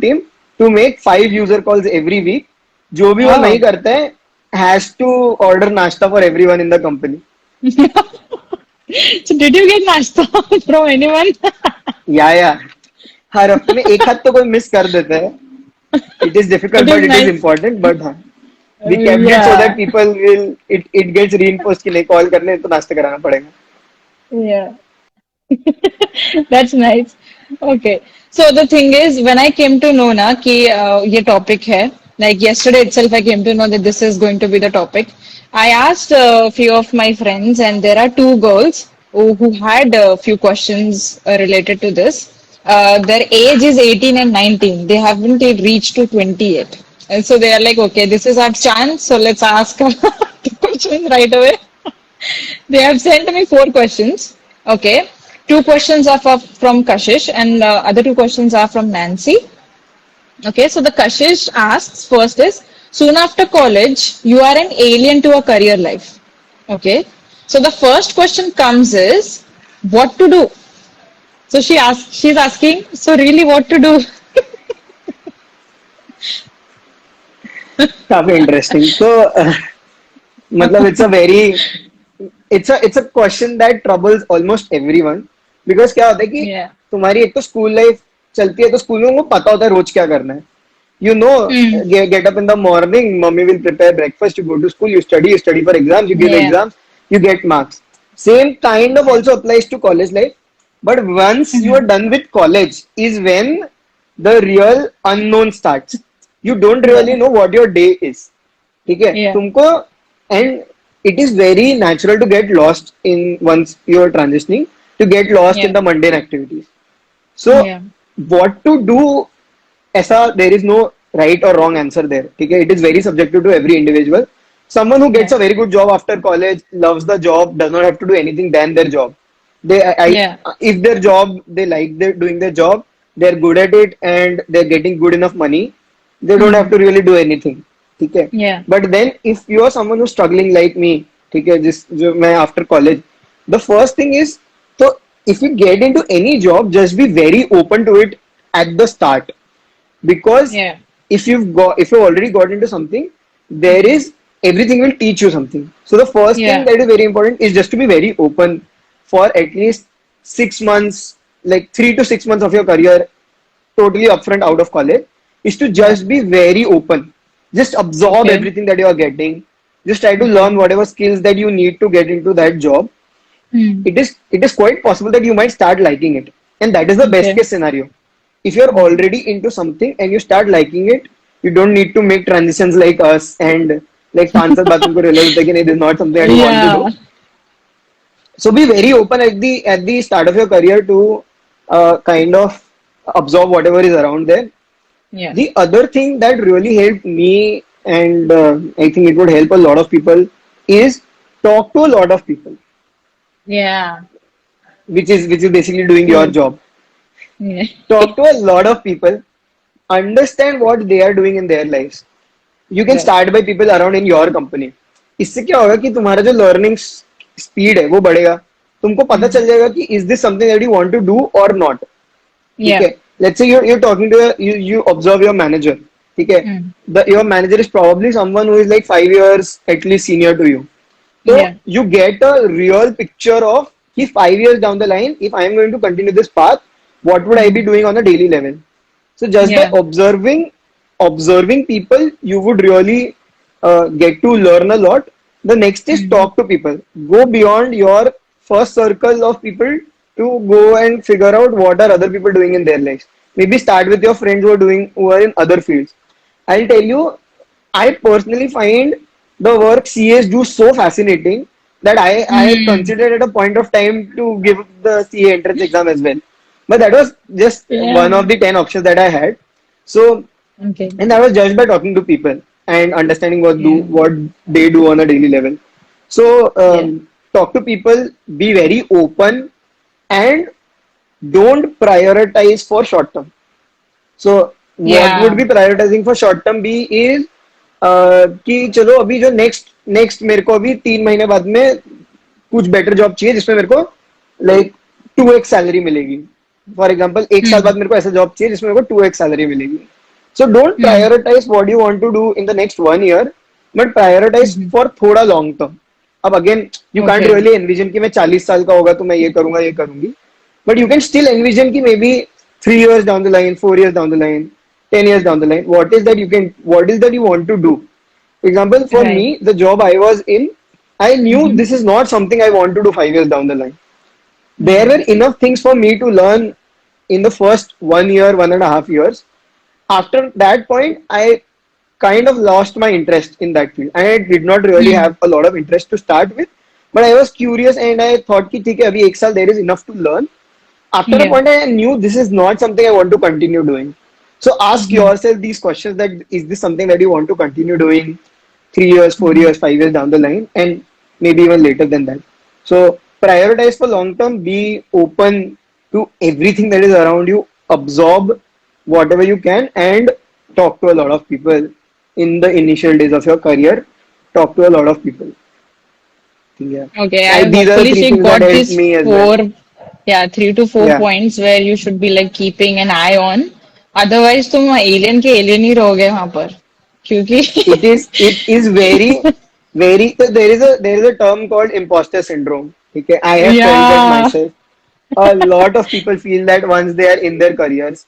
Speaker 2: team to make 5 user calls every week. जो भी वो नहीं
Speaker 3: Oh.
Speaker 2: करता है has to order nashta for everyone in the company.
Speaker 3: So did you get nashta from anyone?
Speaker 2: या हर हफ्ते में एक हाथ तो कोई मिस कर देता है. It is
Speaker 3: It
Speaker 2: difficult
Speaker 3: is
Speaker 2: but it is
Speaker 3: nice.
Speaker 2: important. But हाँ, we kept it so that
Speaker 3: Yeah.
Speaker 2: people will it gets reinforced कि नहीं कॉल करने तो नाश्ता कराना पड़ेगा.
Speaker 3: Yeah. That's nice. Okay. So the thing is, when I came to know na कि ये topic है, like yesterday itself I came to know that this is going to be the topic. I asked a few of my friends, and there are two girls who had a few questions related to this. Their age is 18 and 19. They haven't yet reached to 20 yet. And so they are like, okay, this is our chance, so let's ask the questions right away. They have sent me four questions. Okay. Two questions are from Kashish, and other two questions are from Nancy. Okay. So the Kashish asks first is, soon after college, you are an alien to a career life. Okay. So the first question comes is, what to do? So she's asking, so really what to do?
Speaker 2: काफी interesting. तो मतलब it's a question that troubles almost everyone, because क्या होता है कि
Speaker 3: Yeah.
Speaker 2: तुम्हारी एक तो स्कूल लाइफ चलती है, तो स्कूल में उनको पता होता है रोज क्या करना है. You know,
Speaker 3: Mm.
Speaker 2: get up in the morning, mommy will prepare breakfast, you go to school, you study for exams, you give
Speaker 3: Yeah.
Speaker 2: exams, you get marks. Same kind of
Speaker 3: Yeah.
Speaker 2: also applies to college life. But once you are
Speaker 3: Mhm.
Speaker 2: done with college is when the real unknown starts. You don't really
Speaker 3: Yeah.
Speaker 2: know what your day is. ठीक है
Speaker 3: Yeah.
Speaker 2: तुमको. And it is very natural to get lost in once you are transitioning, to get lost in
Speaker 3: Yeah.
Speaker 2: the mundane activities. So
Speaker 3: Yeah.
Speaker 2: what to do, ऐसा there is no right or wrong answer there. ठीक है, it is very subjective to every individual. Someone who gets
Speaker 3: Yeah.
Speaker 2: a very good job after college, loves the job, does not have to do anything than their job.
Speaker 3: Yeah.
Speaker 2: If their job, they like doing their job, they're good at it, and they're getting good enough money, they don't have
Speaker 3: Hmm.
Speaker 2: to really do anything. ठीक है.
Speaker 3: Yeah.
Speaker 2: But then if you are someone who's struggling like me, ठीक है, जिस जो मैं after college, the first thing is, so if you get into any job, just be very open to it at the start, because
Speaker 3: Yeah.
Speaker 2: if you've already got into something, there is everything will teach you something. So the first thing
Speaker 3: Yeah.
Speaker 2: that is very important is just to be very open for at least 6 months, like 3 to 6 months of your career, totally upfront out of college, is to
Speaker 3: Yeah.
Speaker 2: just be very open. Just absorb
Speaker 3: Okay.
Speaker 2: everything that you are getting. Just try to
Speaker 3: Okay.
Speaker 2: learn whatever skills that you need to get into that job.
Speaker 3: Hmm.
Speaker 2: It is quite possible that you might start liking it, and that is the best
Speaker 3: Okay.
Speaker 2: case scenario. If you're
Speaker 3: Hmm.
Speaker 2: already into something and you start liking it, you don't need to make transitions like us, and like 5 साल बाद तुमको realize होता है कि नहीं, this is not something that you want to do.
Speaker 3: Yeah.
Speaker 2: So be very open at the start of your career to kind of absorb whatever is around there.
Speaker 3: Yeah.
Speaker 2: The other thing that really helped me, and I think it would help a lot of people, is talk to a lot of people,
Speaker 3: Yeah.
Speaker 2: which is basically doing your
Speaker 3: True.
Speaker 2: job.
Speaker 3: Yeah.
Speaker 2: Talk to a lot of people, understand what they are doing in their lives. You can
Speaker 3: Right.
Speaker 2: start by people around in your company. इससे क्या होगा कि तुम्हारा जो learning speed है वो बढ़ेगा. तुमको पता
Speaker 3: Mm.
Speaker 2: चल जाएगा कि is this something that you want to do or not. ठीक
Speaker 3: Yeah.
Speaker 2: है. Let's say you're talking to you observe your manager. ठीक है.
Speaker 3: Mm.
Speaker 2: Your manager is probably someone who is like 5 years at least senior to you. So
Speaker 3: Yeah.
Speaker 2: you get a real picture of if 5 years down the line, if I am going to continue this path, what would I be
Speaker 3: Mm.
Speaker 2: doing on a daily level? So just by
Speaker 3: Yeah.
Speaker 2: observing people, you would really get to learn a lot. The next is
Speaker 3: Mm.
Speaker 2: talk to people. Go beyond your first circle of people to go and figure out what are other people doing in their lives. Maybe start with your friends who are in other fields. I'll tell you, I personally find the work CAs do so fascinating that I
Speaker 3: Mm.
Speaker 2: considered at a point of time to give the CA entrance exam as well. But that was just one
Speaker 3: Yeah.
Speaker 2: of the 10 options that I had. So,
Speaker 3: Okay.
Speaker 2: and I was judged by talking to people and understanding
Speaker 3: Yeah.
Speaker 2: what they do on a daily level. So,
Speaker 3: Yeah.
Speaker 2: talk to people, be very open, and don't prioritize for short term. So what would
Speaker 3: Yeah.
Speaker 2: be prioritizing for short term be is कि चलो अभी जो next मेरे को अभी 3 महीने बाद में कुछ बेटर जॉब चाहिए जिसमें मेरे को लाइक 2x सैलरी मिलेगी. फॉर एग्जाम्पल 1 साल बाद
Speaker 3: Mm.
Speaker 2: मेरे को ऐसा जॉब चाहिए जिसमें मेरे को 2x सैलरी मिलेगी. So don't
Speaker 3: Mm.
Speaker 2: Prioritize what you want to do in the next 1 year, but prioritize
Speaker 3: Mhm.
Speaker 2: For थोड़ा लॉन्ग टर्म. अब again you can't
Speaker 3: Okay.
Speaker 2: Really envision कि मैं 40 साल का होगा तो मैं ये करूंगा ये करूंगी. But you can still envision ki maybe 3 years down the line, 4 years down the line, 10 years down the line, what is that you want to do? For example, for me,
Speaker 3: Right.
Speaker 2: the job I was in, I knew
Speaker 3: Mm-hmm.
Speaker 2: this is not something I want to do 5 years down the line. There
Speaker 3: Mm.
Speaker 2: were enough things for me to learn in the first 1 year, 1.5 years. After that point, I kind of lost my interest in that field. And I did not really
Speaker 3: Mm.
Speaker 2: have a lot of interest to start with. But I was curious and I thought कि ठीक है अभी 1 साल there is enough to learn. After a
Speaker 3: Yeah.
Speaker 2: point I knew this is not something I want to continue doing. So ask
Speaker 3: Mm-hmm.
Speaker 2: yourself these questions that is this something that you want to continue doing 3 years, four
Speaker 3: Mm-hmm.
Speaker 2: years, 5 years down the line, and maybe even later than that. So prioritize for long term, be open to everything that is around you, absorb whatever you can, and talk to a lot of people in the initial days of your career. Talk to a lot of people. Yeah.
Speaker 3: Okay,
Speaker 2: Like
Speaker 3: I
Speaker 2: these are the
Speaker 3: hopefully
Speaker 2: three
Speaker 3: she
Speaker 2: things that
Speaker 3: got
Speaker 2: helped
Speaker 3: these
Speaker 2: me as well.
Speaker 3: four, yeah, 3 to 4 points
Speaker 2: Yeah.
Speaker 3: where you should be like keeping an eye on. Otherwise, तुम alien के alien ही रहोगे वहां पर, क्योंकि
Speaker 2: It is very there is a term called imposter syndrome. Okay, I have felt that
Speaker 3: yeah,
Speaker 2: myself. A lot of people feel that once they are in their careers.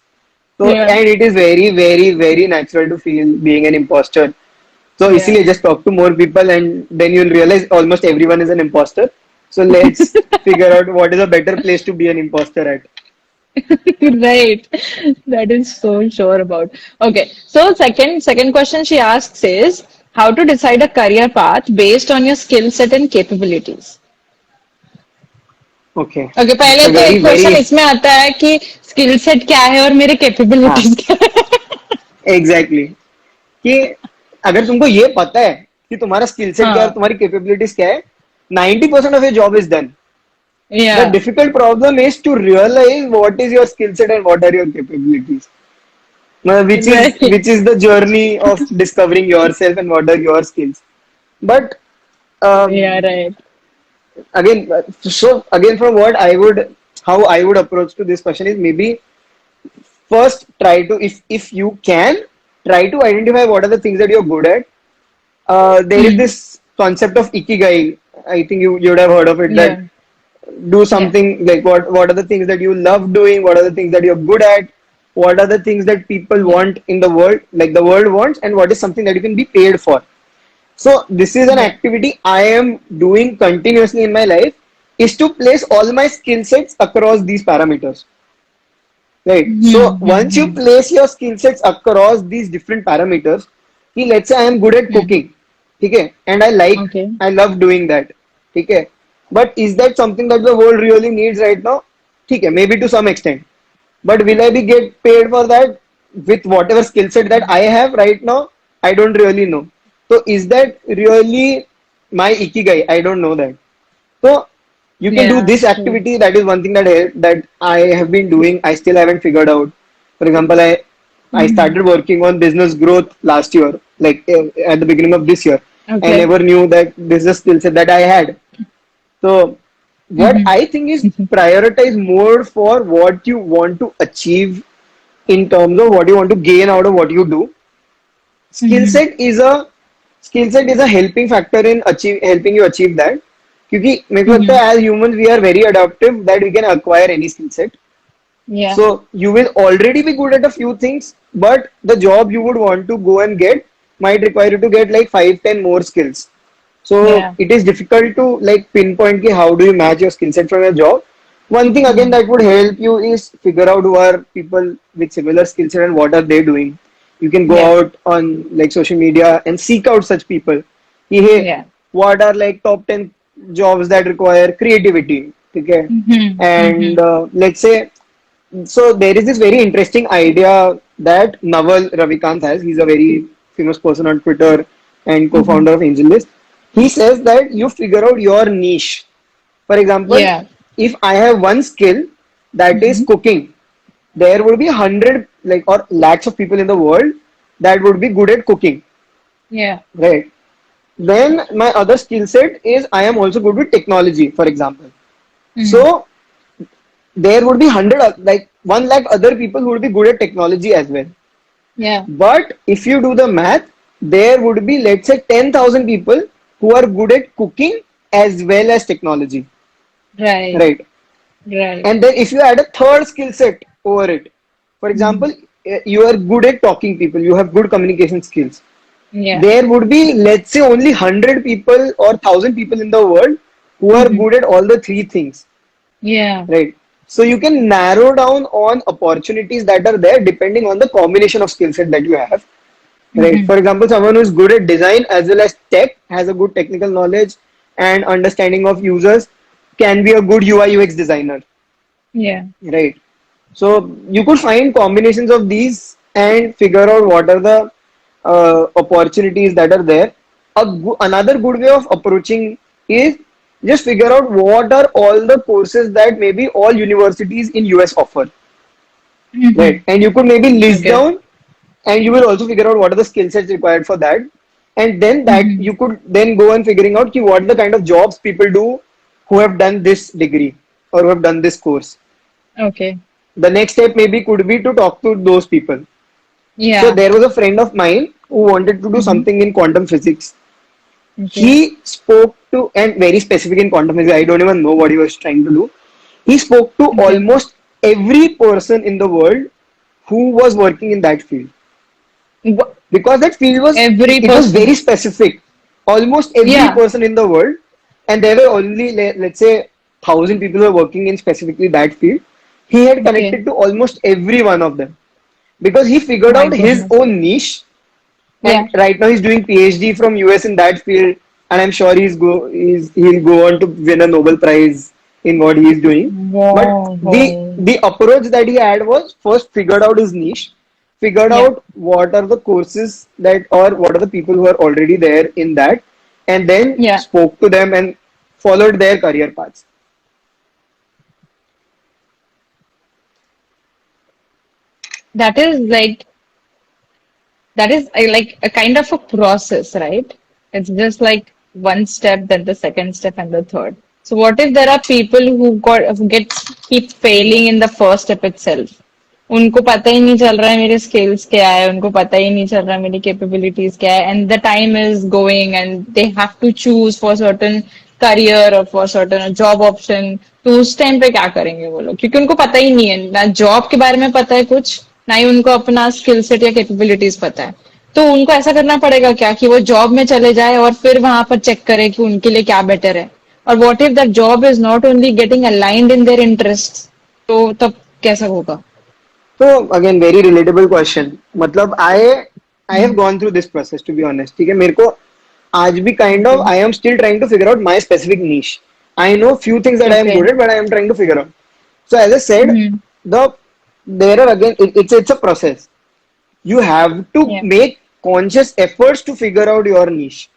Speaker 2: So
Speaker 3: yeah,
Speaker 2: and it is very natural to feel being an imposter. So
Speaker 3: yeah.
Speaker 2: easily just talk to more people and then you'll realize almost everyone is an imposter. So let's figure out what is a better place to be an imposter at.
Speaker 3: Right. That is so sure about. Okay, so second question she asks is how to decide a career path based on your skill set and capabilities.
Speaker 2: Okay,
Speaker 3: okay
Speaker 2: it's
Speaker 3: पहले
Speaker 2: a
Speaker 3: तो
Speaker 2: very
Speaker 3: एक question
Speaker 2: very
Speaker 3: इसमें आता है कि skill set क्या है और मेरे
Speaker 2: हाँ
Speaker 3: कैपेबिलिटीज क्या है.
Speaker 2: एग्जैक्टली कि अगर तुमको ये पता है कि तुम्हारा स्किल सेट क्या है और
Speaker 3: हाँ.
Speaker 2: तुम्हारी कैपेबिलिटीज क्या है 90% of your job is done. The
Speaker 3: या.
Speaker 2: Difficult problem is to realise what is your skill set and what are your capabilities, which is the journey of discovering yourself and what are your skills. But
Speaker 3: या
Speaker 2: um,
Speaker 3: right.
Speaker 2: again from what I would how I would approach to this question is maybe first try to if you can try to identify what are the things that you're good at. There is this concept of ikigai. I think you would have heard of it, that
Speaker 3: या.
Speaker 2: do
Speaker 3: या.
Speaker 2: something like what are the things that you love doing, what are the things that you're good at, what are the things that people
Speaker 3: या.
Speaker 2: want in the world, like the world wants, and what is something that you can be paid for. So this is an
Speaker 3: या.
Speaker 2: activity I am doing continuously in my life, is to place all my skill sets across these parameters. Right. So once you place your skill sets across these different parameters, कि let's say I am good at cooking, ठीक है, and
Speaker 3: okay.
Speaker 2: I love doing that, ठीक है, but is that something that the world really needs right now? ठीक है, maybe to some extent, but will I be get paid for that with whatever skill set that I have right now? I don't really know. So is that really my ikigai? I don't know that. So You can do
Speaker 3: Yeah,
Speaker 2: this
Speaker 3: true.
Speaker 2: activity. That is one thing that I have been doing. I still haven't figured out. For example, I
Speaker 3: Mm-hmm.
Speaker 2: started working on business growth last year, like at the beginning of this year. I
Speaker 3: Okay.
Speaker 2: never knew that this is a skill set that I had. So what
Speaker 3: Mm-hmm.
Speaker 2: I think is prioritize more for what you want to achieve in terms of what you want to gain out of what you do. skill
Speaker 3: Mm-hmm.
Speaker 2: set is a skill set is a helping factor in achieve helping you achieve that, क्योंकि मेरे को लगता
Speaker 3: Mm-hmm.
Speaker 2: है as humans we are very adaptive that we can acquire any skill set.
Speaker 3: Yeah.
Speaker 2: So you will already be good at a few things, but the job you would want to go and get might require you to get like 5 10 more skills. So
Speaker 3: Yeah.
Speaker 2: it is difficult to like pinpoint ki how do you match your skill set from your job. One thing again
Speaker 3: Mm-hmm.
Speaker 2: that would help you is figure out who are people with similar skill set and what are they doing. You can go
Speaker 3: Yeah.
Speaker 2: out on like social media and seek out such people. Ki, hey,
Speaker 3: Yeah.
Speaker 2: what are like top 10 jobs that require creativity? Okay.
Speaker 3: Mm-hmm. Mm-hmm.
Speaker 2: And let's say so there is this very interesting idea that Naval Ravikant has. He's a very famous person on Twitter and
Speaker 3: Mm-hmm.
Speaker 2: co-founder of AngelList. He says that you figure out your niche. For example,
Speaker 3: Yeah.
Speaker 2: if I have one skill that is
Speaker 3: Mm-hmm.
Speaker 2: cooking, there would be 100 like or lakhs of people in the world that would be good at cooking,
Speaker 3: Yeah.
Speaker 2: right? Then my other skill set is I am also good with technology, for example.
Speaker 3: Mm-hmm.
Speaker 2: So there would be 100 like 1 lakh other people who would be good at technology as well.
Speaker 3: Yeah.
Speaker 2: But if you do the math, there would be let's say 10,000 people who are good at cooking as well as technology,
Speaker 3: Right.
Speaker 2: right?
Speaker 3: Right.
Speaker 2: And then if you add a third skill set over it, for
Speaker 3: Mm-hmm.
Speaker 2: example, you are good at talking people, you have good communication skills.
Speaker 3: Yeah.
Speaker 2: There would be let's say only 100 people or 1,000 people in the world who are
Speaker 3: Mm-hmm.
Speaker 2: good at all the three things.
Speaker 3: Yeah.
Speaker 2: Right. So you can narrow down on opportunities that are there depending on the combination of skill set that you have. Right.
Speaker 3: Mm-hmm.
Speaker 2: For example, someone who is good at design as well as tech, has a good technical knowledge and understanding of users, can be a good UI UX designer.
Speaker 3: Yeah.
Speaker 2: Right. So you could find combinations of these and figure out what are the opportunities that are there. Another good way of approaching is just figure out what are all the courses that maybe all universities in US offer,
Speaker 3: Mm-hmm.
Speaker 2: right? And you could maybe list
Speaker 3: Okay.
Speaker 2: down, and you will also figure out what are the skill sets required for that, and then that
Speaker 3: Mm-hmm.
Speaker 2: you could then go and figuring out ki what the kind of jobs people do who have done this degree or who have done this course.
Speaker 3: Okay.
Speaker 2: The next step maybe could be to talk to those people. So
Speaker 3: Yeah.
Speaker 2: there was a friend of mine who wanted to do
Speaker 3: Mm-hmm.
Speaker 2: something in quantum physics.
Speaker 3: Okay.
Speaker 2: He spoke to, and very specific in quantum physics, I don't even know what he was trying to do. He spoke to
Speaker 3: Okay.
Speaker 2: almost every person in the world who was working in that field,
Speaker 3: Wh-
Speaker 2: because that field was
Speaker 3: Every
Speaker 2: it was very
Speaker 3: person.
Speaker 2: specific. Almost every
Speaker 3: Yeah.
Speaker 2: person in the world, and there were only let's say 1,000 people who were working in specifically that field. He had
Speaker 3: Okay.
Speaker 2: connected to almost every one of them because he figured
Speaker 3: My
Speaker 2: out his
Speaker 3: goodness.
Speaker 2: own niche,
Speaker 3: Yeah.
Speaker 2: and right now he's doing PhD from US in that field, and I'm sure he'll go on to win a Nobel Prize in what he's doing. But
Speaker 3: Wow. Wow.
Speaker 2: the approach that he had was first figured out his niche, figured
Speaker 3: Yeah.
Speaker 2: out what are the courses that or what are the people who are already there in that, and then
Speaker 3: Yeah.
Speaker 2: spoke to them and followed their career paths.
Speaker 3: That is like that is like a kind of a process, right? It's just like one step, then the second step, and the third. So what if there are people who get keep failing in the first step itself? उनको पता ही नहीं चल रहा है मेरे skills क्या है, उनको पता ही नहीं चल रहा है मेरी capabilities क्या है, and the time is going and they have to choose for certain career or for certain job option. तो उस टाइम पे क्या करेंगे वो लोग, क्योंकि उनको पता ही नहीं है ना जॉब के बारे में पता है कुछ, ना ही उनको अपना स्किल सेट या कैपेबिलिटीज पता है. तो उनको ऐसा करना पड़ेगा क्या कि वो जॉब में चले जाए और फिर वहां पर चेक करे कि उनके लिए क्या बेटर है. और what if that job is not only getting aligned in their interest, तो तब कैसा होगा?
Speaker 2: So again, very relatable question. मतलब I have gone through this process to be honest. ठीक है मेरे को आज भी kind of
Speaker 3: okay.
Speaker 2: I am still trying to figure out my specific niche. I know few things that I am
Speaker 3: okay.
Speaker 2: good at, but I am trying to figure out. So as I said, the there are again it's a process. You have to
Speaker 3: या.
Speaker 2: make conscious efforts to figure out your niche.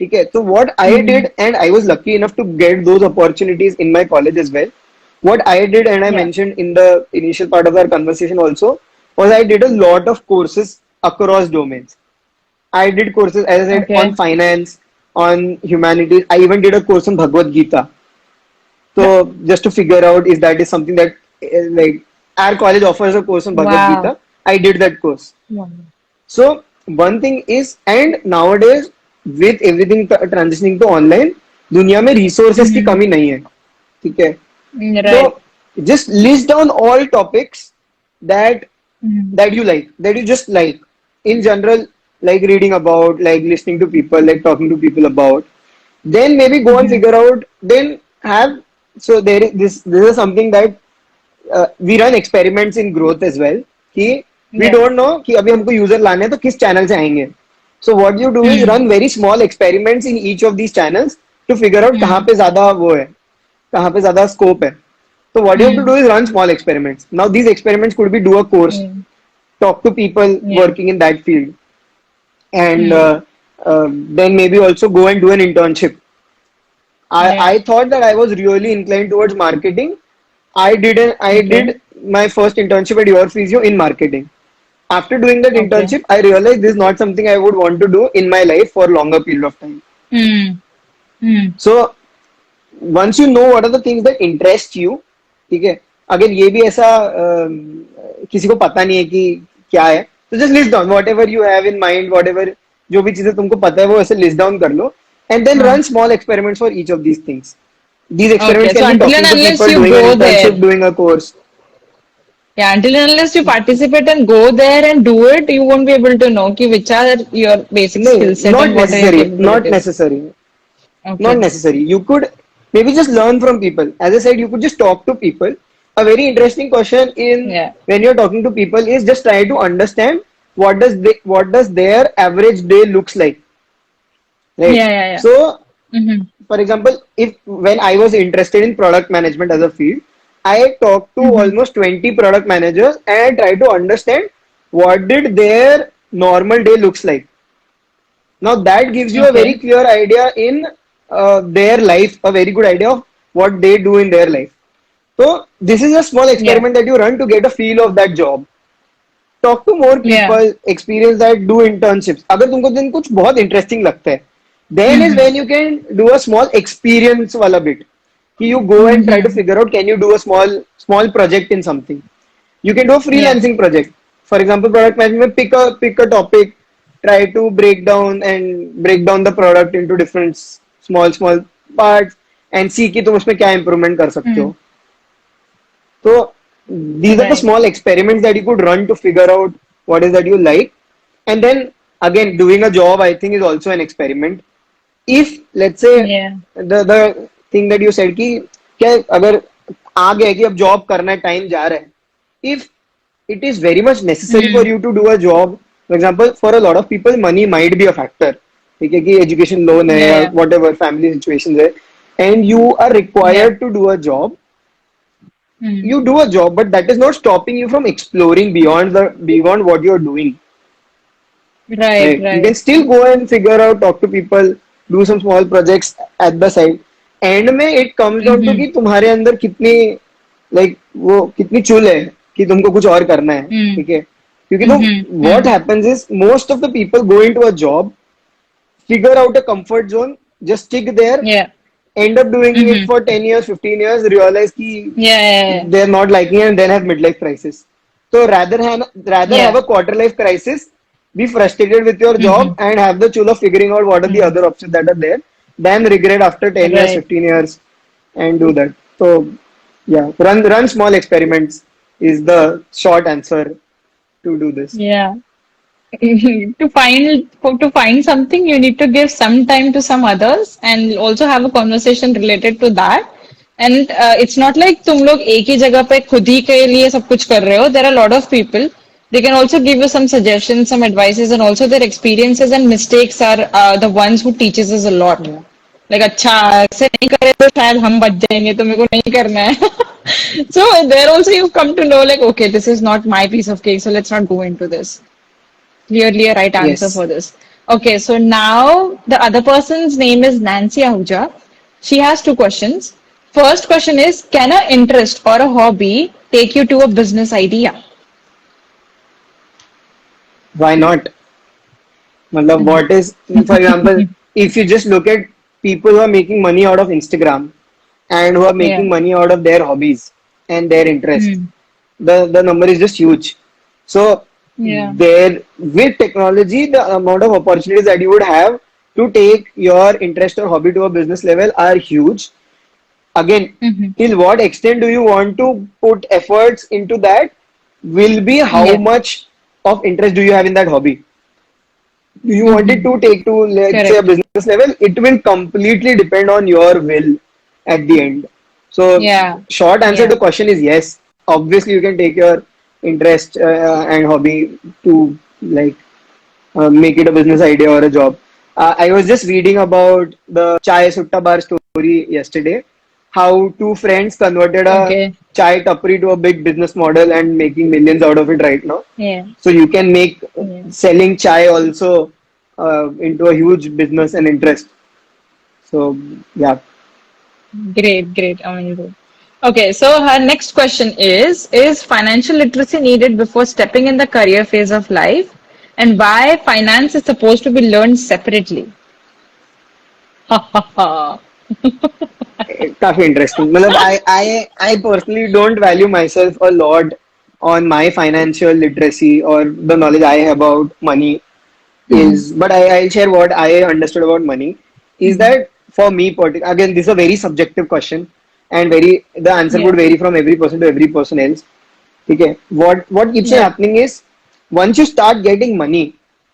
Speaker 2: ठीक है. So what I
Speaker 3: Mm-hmm.
Speaker 2: did, and I was lucky enough to get those opportunities in my college as well. What I did, and I
Speaker 3: Yeah.
Speaker 2: mentioned in the initial part of our conversation also, was I did a lot of courses across domains. I did courses, as I said, on
Speaker 3: Okay.
Speaker 2: finance, on humanities. I even did a course on Bhagavad Gita. So just to figure out if that is something that like our college offers a course on Bhagavad
Speaker 3: Wow.
Speaker 2: Gita, I did that course.
Speaker 3: Wow.
Speaker 2: So one thing is, and nowadays with everything transitioning to online, दुनिया में resources की
Speaker 3: Mm-hmm.
Speaker 2: कमी नहीं है. ठीक है. So
Speaker 3: Right.
Speaker 2: just list down all topics that
Speaker 3: Mm-hmm.
Speaker 2: that you like, that you just like in general, like reading about, like listening to people, like talking to people about. Then maybe go and
Speaker 3: Mm-hmm.
Speaker 2: figure out. Then have, so there is this. This is something that we run experiments in growth as well. कि we
Speaker 3: Yeah.
Speaker 2: don't know कि अभी हमको user लाने हैं तो किस channel से आएंगे. So what you do is
Speaker 3: Mm-hmm.
Speaker 2: run very small experiments in each of these channels to figure out कहाँ
Speaker 3: Mm-hmm.
Speaker 2: पे ज्यादा वो है, कहाँ पे ज्यादा scope है. So what you have to do
Speaker 3: Mm-hmm.
Speaker 2: is run small experiments. Now these experiments could be do a course,
Speaker 3: Mm-hmm.
Speaker 2: talk to people
Speaker 3: Yeah.
Speaker 2: working in that field, and
Speaker 3: Mm.
Speaker 2: then maybe also go and do an internship. I
Speaker 3: Yeah.
Speaker 2: thought that I was really inclined towards marketing. I
Speaker 3: Okay.
Speaker 2: did my first internship at your Physio in marketing. After doing that
Speaker 3: Okay.
Speaker 2: internship, I realized this is not something I would want to do in my life for a longer period of time.
Speaker 3: Mm. Mm.
Speaker 2: So once you know what are the things that interest you, ठीक है, अगर ये भी ऐसा किसी को पता नहीं है कि क्या है, तो just list down what ever you have in mind, what ever जो भी चीजें तुमको पता है वो ऐसे लिस्ट डाउन कर लो, and then
Speaker 3: Uh,
Speaker 2: run small experiments for each of these things. These
Speaker 3: okay.
Speaker 2: experiments
Speaker 3: So
Speaker 2: can be
Speaker 3: until and
Speaker 2: talking to
Speaker 3: unless
Speaker 2: people,
Speaker 3: you
Speaker 2: doing an
Speaker 3: go
Speaker 2: internship,
Speaker 3: there,
Speaker 2: doing a course.
Speaker 3: yeah, until and unless you participate and go there and do it, you won't be able to know ki which are your basic
Speaker 2: No,
Speaker 3: skill set
Speaker 2: not
Speaker 3: and what are your
Speaker 2: necessary. Not
Speaker 3: capabilities.
Speaker 2: necessary. Not
Speaker 3: Okay.
Speaker 2: necessary. You could maybe just learn from people. As I said, you could just talk to people. A very interesting question in
Speaker 3: Yeah.
Speaker 2: when you're talking to people is just try to understand what does their average day looks like, right?
Speaker 3: Yeah. Yeah. Yeah.
Speaker 2: So,
Speaker 3: Mm-hmm.
Speaker 2: for example, if when I was interested in product management as a field, I talked to
Speaker 3: Mm-hmm.
Speaker 2: almost 20 product managers and I tried to understand what did their normal day looks like. Now that gives you a very
Speaker 3: Okay.
Speaker 2: clear idea in their life, a very good idea of what they do in their life. So this is a small
Speaker 3: Yeah.
Speaker 2: experiment that you run to get a feel of that job. Talk to more
Speaker 3: Yeah.
Speaker 2: people, experience that, do internships. अगर तुमको दिन कुछ बहुत interesting लगता है, then is
Speaker 3: Mm-hmm.
Speaker 2: when you can do a small experience वाला bit. कि you go and try to
Speaker 3: Mm-hmm.
Speaker 2: figure out can you do a small project in something. You can do a
Speaker 3: Yeah.
Speaker 2: freelancing project. For example, product management, pick a topic, try to break down the product into different small parts and see कि तुम उसमें क्या improvement कर सकते
Speaker 3: Mm.
Speaker 2: हो. So these are the
Speaker 3: Right.
Speaker 2: small experiments that you could run to figure out what is that you like. And then again, doing a job, I think, is also an experiment. If let's say
Speaker 3: Yeah.
Speaker 2: the thing that you said कि क्या अगर आ गया कि अब job करना time जा रहा है, if it is very much necessary for
Speaker 3: Mm.
Speaker 2: you to do a job, for example, for a lot of people money might be a factor, ठीक है कि एजुकेशन लोन है
Speaker 3: Yeah.
Speaker 2: या
Speaker 3: Yeah.
Speaker 2: What ever family situation है, and you are
Speaker 3: Yeah.
Speaker 2: required to do a job,
Speaker 3: Mm.
Speaker 2: you do a job, but that is not stopping you from exploring beyond what you're doing.
Speaker 3: Right.
Speaker 2: Right? You can
Speaker 3: Right.
Speaker 2: still go and figure out, talk to people, do some small projects at the side. End में it comes down to
Speaker 3: Mm-hmm.
Speaker 2: कि तुम्हारे अंदर कितनी like वो कितनी चुल है कि तुमको कुछ और करना है,
Speaker 3: Mm.
Speaker 2: ठीक है, क्योंकि तुम
Speaker 3: Mm-hmm.
Speaker 2: What
Speaker 3: Mm.
Speaker 2: Happens is most of the people go into a job, figure out a comfort zone, just stick there,
Speaker 3: Yeah.
Speaker 2: end up doing it
Speaker 3: Mm-hmm.
Speaker 2: for 10 years, 15 years, realize कि
Speaker 3: Yeah. Yeah.
Speaker 2: they're not liking it and then have midlife crisis. So rather have
Speaker 3: Yeah.
Speaker 2: a quarter life crisis, be frustrated with your job
Speaker 3: Mm-hmm.
Speaker 2: and have the chill of figuring out what are the
Speaker 3: Mm.
Speaker 2: other options that are there, than regret after 10 years,
Speaker 3: Right.
Speaker 2: 15 years and do that. So yeah, run small experiments is the short answer to do this.
Speaker 3: Yeah. To find something, you need to give some time to some others and also have a conversation related to that. And it's not like तुम लोग एक ही जगह पे खुद ही के लिए सब कुछ कर रहे हो. There are a lot of people. They can also give you some suggestions, some advices, and also their experiences and mistakes are the ones who teaches us a lot.
Speaker 2: Yeah.
Speaker 3: Like अच्छा ऐसे नहीं करे तो शायद हम बच जाएंगे तो मेरे को नहीं करना है. So there also you come to know like okay, this is not my piece of cake, so let's not go into this. Clearly a right answer
Speaker 2: Yes.
Speaker 3: for this. Okay, so now the other person's name is Nancy Ahuja. She has two questions. First question is, can an interest or a hobby take you to a business idea?
Speaker 2: Why not? Matlab, what is, for example, if you just look at people who are making money out of Instagram and who are
Speaker 3: Yeah.
Speaker 2: making money out of their hobbies and their interests,
Speaker 3: Hmm.
Speaker 2: the number is just huge. So
Speaker 3: Yeah.
Speaker 2: there, with technology, the amount of opportunities that you would have to take your interest or hobby to a business level are huge. Again,
Speaker 3: Hmm.
Speaker 2: till what extent do you want to put efforts into that will be how
Speaker 3: Yeah.
Speaker 2: much of interest do you have in that hobby. Do you want it
Speaker 3: Hmm.
Speaker 2: to take to, let's say, a
Speaker 3: Correct.
Speaker 2: business level? It will completely depend on your will at the end. So,
Speaker 3: Yeah.
Speaker 2: short answer to
Speaker 3: Yeah.
Speaker 2: the question is yes. Obviously, you can take your interest and hobby to like make it a business idea or a job. I was just reading about the chai sutta bar story yesterday. How two friends converted a
Speaker 3: Okay.
Speaker 2: chai tapri to a big business model and making millions out of it right now.
Speaker 3: Yeah.
Speaker 2: So you can make
Speaker 3: Yeah.
Speaker 2: selling chai also into a huge business and interest. So yeah,
Speaker 3: Great, great, amazing. Okay, so her next question is financial literacy needed before stepping in the career phase of life? And why finance is supposed to be learned separately? Ha ha ha.
Speaker 2: काफी interesting. मतलब I personally don't value myself a lot on my financial literacy or the knowledge I have about money
Speaker 3: Hmm.
Speaker 2: is, but I'll share what I understood about money is
Speaker 3: Hmm.
Speaker 2: that for me, again, this is a very subjective question and very the answer
Speaker 3: Yeah.
Speaker 2: would vary from every person to every person else. Okay, what keeps on
Speaker 3: Yeah.
Speaker 2: happening is once you start getting money,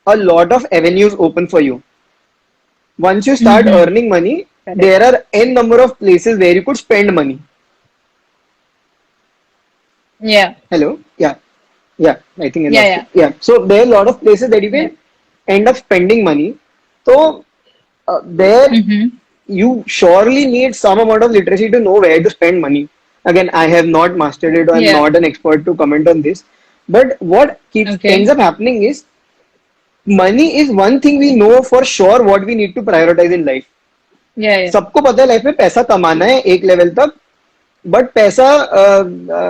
Speaker 2: a lot of avenues open for you. Once you start
Speaker 3: Hmm.
Speaker 2: earning money, there
Speaker 3: Correct.
Speaker 2: are n number of places where you could spend money.
Speaker 3: Yeah.
Speaker 2: Hello, yeah, yeah, I think I
Speaker 3: Yeah.
Speaker 2: lost you.
Speaker 3: Yeah.
Speaker 2: Yeah, so there are a lot of places that you
Speaker 3: Yeah.
Speaker 2: can end up spending money. So there
Speaker 3: Hmm.
Speaker 2: you surely need some amount of literacy to know where to spend money. Again, I have not mastered it. I'm
Speaker 3: Yeah.
Speaker 2: not an expert to comment on this. But what keeps ends
Speaker 3: Okay.
Speaker 2: up happening is money is one thing we know for sure what we need to prioritize in life.
Speaker 3: Yeah. Yeah.
Speaker 2: सबको पता है life में पैसा कमाना है एक level तक but पैसा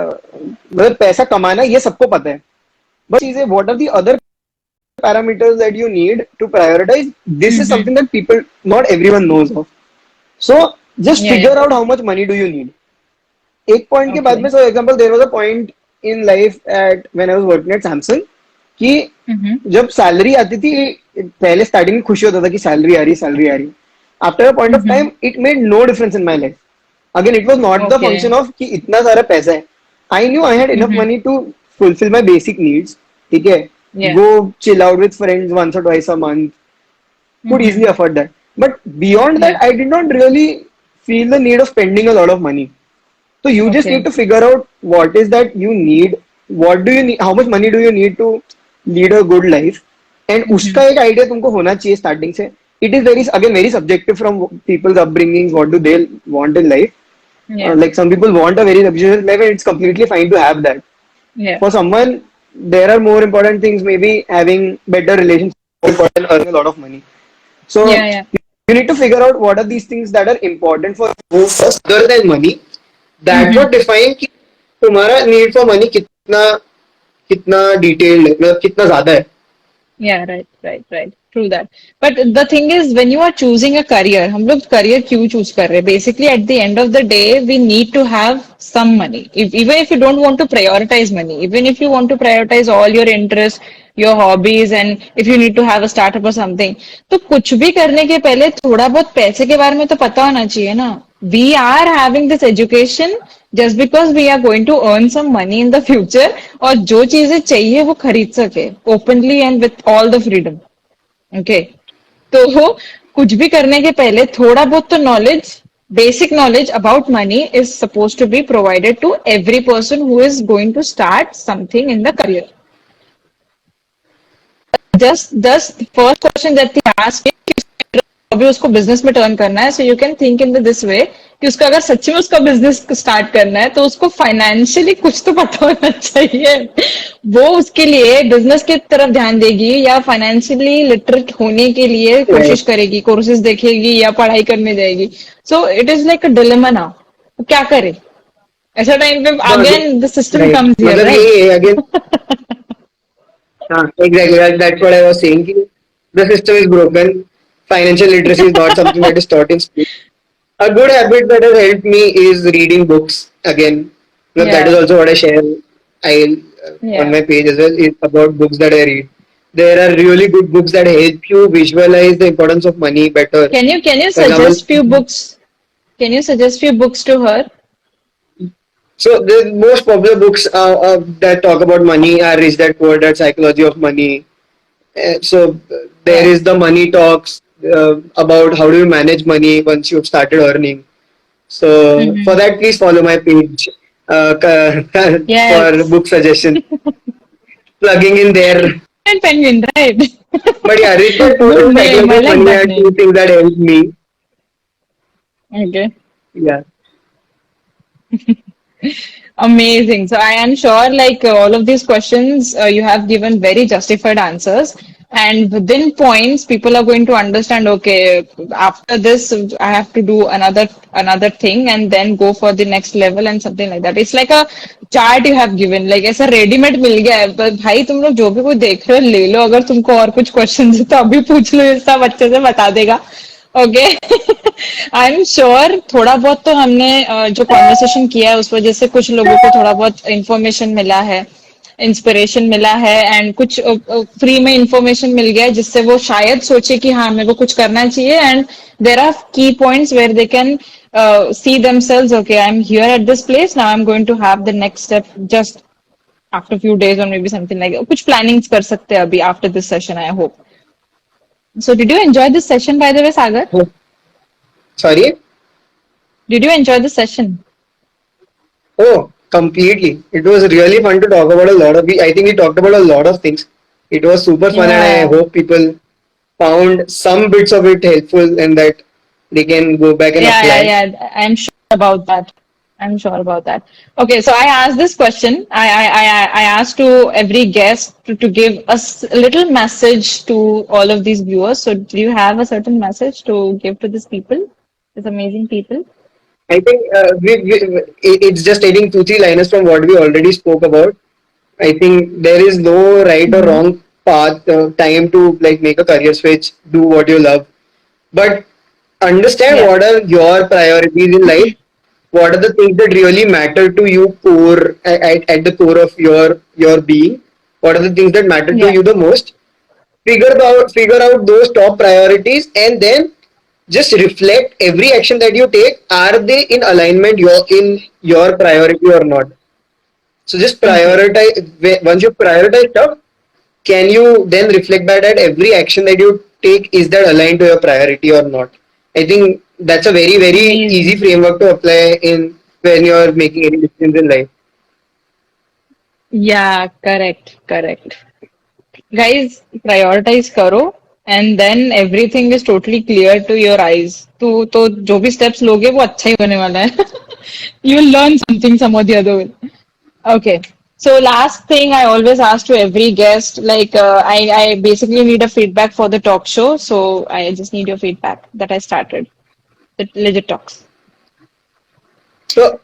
Speaker 2: मतलब पैसा कमाना है ये सबको पता है बट चीजें what are the other parameters that you need to prioritize this is
Speaker 3: Hmm.
Speaker 2: something that people not everyone knows of. So just
Speaker 3: Yeah. Yeah.
Speaker 2: figure out how much money do you need. एक point के बाद में
Speaker 3: Okay.
Speaker 2: For example there was a point in life at when I was working at Samsung कि
Speaker 3: Hmm.
Speaker 2: जब salary आती थी पहले starting में खुशी होता था कि सैलरी आ रही है after a point of
Speaker 3: Hmm.
Speaker 2: Time it made no difference in my life again it was not the function
Speaker 3: Okay.
Speaker 2: Of कि इतना सारा पैसा है I knew I had enough
Speaker 3: Hmm.
Speaker 2: Money to fulfil my basic needs ठीक है
Speaker 3: Yeah.
Speaker 2: go chill out with friends once or twice a month could
Speaker 3: Hmm.
Speaker 2: easily afford that but beyond that
Speaker 3: Yeah.
Speaker 2: I did not really feel the need of spending a lot of money. So you just need
Speaker 3: Okay.
Speaker 2: to figure out what is that you need, what do you need, how much money do you need to lead a good life, and
Speaker 3: Hmm.
Speaker 2: उसका एक idea तुमको होना चाहिए starting से. It is very again very subjective from people's upbringings. What do they want in life?
Speaker 3: Yeah.
Speaker 2: Like some people want a very luxurious life, and it's completely fine to have that.
Speaker 3: Yeah.
Speaker 2: For someone, there are more important things. Maybe having better relationships, more important, than earning a lot of money. So
Speaker 3: Yeah. Yeah.
Speaker 2: you need to figure out what are these things that are important for you first, other than money. That
Speaker 3: Hmm.
Speaker 2: would define कि तुम्हारा need for money कितना कितना detailed है मतलब कितना ज्यादा है.
Speaker 3: Yeah, right, right, right. True that. But the thing is, when you are choosing a career, हम लोग career क्यों choose कर रहे हैं? Basically, at the end of the day, we need to have some money. Even if you don't want to prioritize money, even if you want to prioritize all your interests, your hobbies, and if you need to have a startup or something, तो कुछ भी करने के पहले थोड़ा बहुत पैसे के बारे में तो पता होना चाहिए ना. We are having this education just because we are going to earn some money in the future और जो चीजें चाहिए वो खरीद सके openly and with all the freedom. Okay. तो कुछ भी करने के पहले थोड़ा बहुत तो knowledge basic knowledge about money is supposed to be provided to every person who is going to start something in the career. Just the first question that they ask अभी उसको बिजनेस में टर्न करना है, so you can think in this way कि उसको अगर सच्ची में उसका बिजनेस स्टार्ट करना है तो उसको फाइनेंशियली कुछ तो पता होना चाहिए। वो उसके लिए बिजनेस की तरफ ध्यान देगी या फाइनेंशियली लिटरेट होने के लिए
Speaker 2: Right.
Speaker 3: कोशिश करेगी, कोर्सेज देखेगी या पढ़ाई करने जाएगी। So it is like a dilemma now, तो क्या करे ऐसा टाइम पे?
Speaker 2: No,
Speaker 3: again the system
Speaker 2: right.
Speaker 3: Comes here,
Speaker 2: मतलब
Speaker 3: राइट?
Speaker 2: ये again, exactly. That's what I was saying. कि The system is broken. Financial literacy is not something that is taught in school. A good habit that has helped me is reading books again. Well, that is
Speaker 3: Yeah,
Speaker 2: also what I share. I on
Speaker 3: yeah.
Speaker 2: my page as well is about books that I read. There are really good books that help you visualize the importance of money better.
Speaker 3: Can you
Speaker 2: For example,
Speaker 3: suggest few books? Can you suggest few books to her?
Speaker 2: so the most popular books that talk about money are Rich Dad Poor Dad, Psychology of Money. There
Speaker 3: Yeah.
Speaker 2: is the money talks about how do you manage money once you've started earning. So for
Speaker 3: Mm-hmm.
Speaker 2: that, please follow my page for
Speaker 3: Yes.
Speaker 2: book suggestions. Plugging in there.
Speaker 3: And penguin, right?
Speaker 2: But yeah, Rich Dad Poor
Speaker 3: Good
Speaker 2: Dad,
Speaker 3: name.
Speaker 2: Psychology
Speaker 3: I
Speaker 2: of
Speaker 3: like
Speaker 2: Money
Speaker 3: that
Speaker 2: are two
Speaker 3: name.
Speaker 2: things that helped me.
Speaker 3: Okay.
Speaker 2: Yeah.
Speaker 3: Amazing. So I am sure, like all of these questions, you have given very justified answers. And within points, people are going to understand, okay, after this, I have to do another thing and then go for the next level and something like that. It's like a chart you have given, like ऐसा readymade मिल गया है। पर भाई तुम लोग जो भी कोई देख रहे हो ले लो, अगर तुमको और कुछ क्वेश्चन है तो अभी पूछ लो, ये सब अच्छे से बता देगा। ओके। आई एम श्योर थोड़ा बहुत तो हमने जो कॉन्वर्सेशन किया है उस वजह से कुछ लोगों को थोड़ा बहुत इंफॉर्मेशन मिला है, इंस्पिरेशन मिला है, एंड कुछ फ्री में इंफॉर्मेशन मिल गया है जिससे वो शायद सोचे कि हाँ मेरे को कुछ करना चाहिए। And there are key points where they can see themselves, okay, I'm here at this place now, I'm going to have the next step just after few days or maybe something like that. कुछ plannings कर सकते हैं अभी after this session, I hope. So did you enjoy this session, by the way, Sagar?
Speaker 2: Sorry?
Speaker 3: Did you enjoy the session?
Speaker 2: Oh, completely. It was really fun to talk about a lot of. I think we talked about a lot of things. It was super fun, and I
Speaker 3: Yeah,
Speaker 2: hope people found some bits of it helpful and that they can go back and apply.
Speaker 3: yeah. I'm sure about that. I'm sure about that. Okay, so I asked this question. I asked to every guest to give us a little message to all of these viewers. So do you have a certain message to give to these people, these amazing people?
Speaker 2: I think it's just taking two, three liners from what we already spoke about. I think there is no right or
Speaker 3: Mm-hmm.
Speaker 2: wrong path, time to like make a career switch, do what you love, but understand
Speaker 3: Yeah,
Speaker 2: what are your priorities in life. What are the things that really matter to you core at the core of your being? What are the things that matter to
Speaker 3: yeah,
Speaker 2: you the most? Figure out those top priorities and then just reflect every action that you take, are they in alignment in your priority or not. So just
Speaker 3: okay.
Speaker 2: prioritize. Once you prioritize stuff, can you then reflect back at every action that you take, is that aligned to your priority or not. I think that's a very very easy
Speaker 3: Amazing.
Speaker 2: framework to apply in when you're making any decisions in life.
Speaker 3: Yeah, correct, correct. Guys, prioritize करो and then everything is totally clear to your eyes. तो जो भी steps लोगे वो अच्छा ही होने वाला है. You'll learn something some or the other way. Okay. So last thing I always ask to every guest, like I basically need a feedback for the talk show. So I just need your feedback that I started. The legit talks.
Speaker 2: So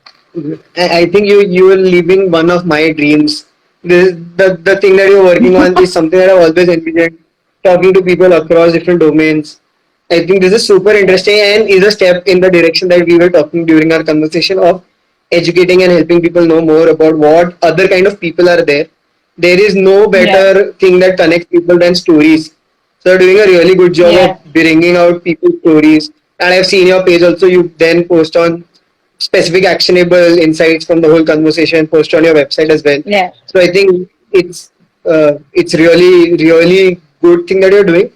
Speaker 2: I think you are living one of my dreams. The thing that you're working on is something that I've always envisioned. Talking to people across different domains. I think this is super interesting and is a step in the direction that we were talking during our conversation of educating and helping people know more about what other kind of people are there. There is no
Speaker 3: Yeah.
Speaker 2: better thing that connects people than stories. So you're doing a really good job
Speaker 3: Yeah.
Speaker 2: of bringing out people's stories. And I've seen your page also. You then post on specific actionable insights from the whole conversation, post on your website as well.
Speaker 3: Yeah.
Speaker 2: So I think it's really good thing that you're doing.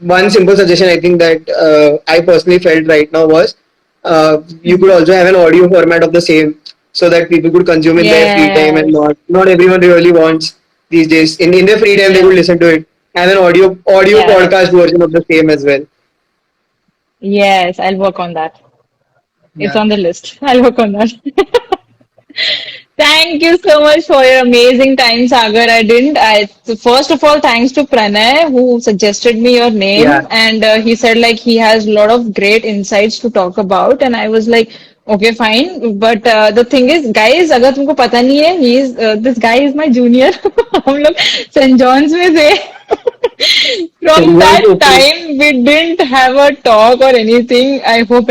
Speaker 2: One simple suggestion I think that I personally felt right now was you could
Speaker 3: Mhm.
Speaker 2: also have an audio format of the same so that people could consume in their free time and
Speaker 3: Yes.
Speaker 2: not everyone really wants these days in their free time they could
Speaker 3: Yeah.
Speaker 2: listen to it. Have an audio
Speaker 3: Yeah. Right.
Speaker 2: podcast version of the same as well.
Speaker 3: Yes, I'll work on that. It's
Speaker 2: Yeah.
Speaker 3: on the list. I'll work on that. Thank you so much for your amazing time, Sagar. I didn't. So first of all, thanks to Pranay who suggested me your
Speaker 2: Yeah.
Speaker 3: name, and he said like he has a lot of great insights to talk about, and I was like, okay, fine. But the thing is, guys, अगर तुमको पता नहीं है, he is this guy is my junior. हम लोग Saint Johns में थे. From
Speaker 2: St.
Speaker 3: that
Speaker 2: John's, okay.
Speaker 3: time, we didn't have a talk or anything. I hope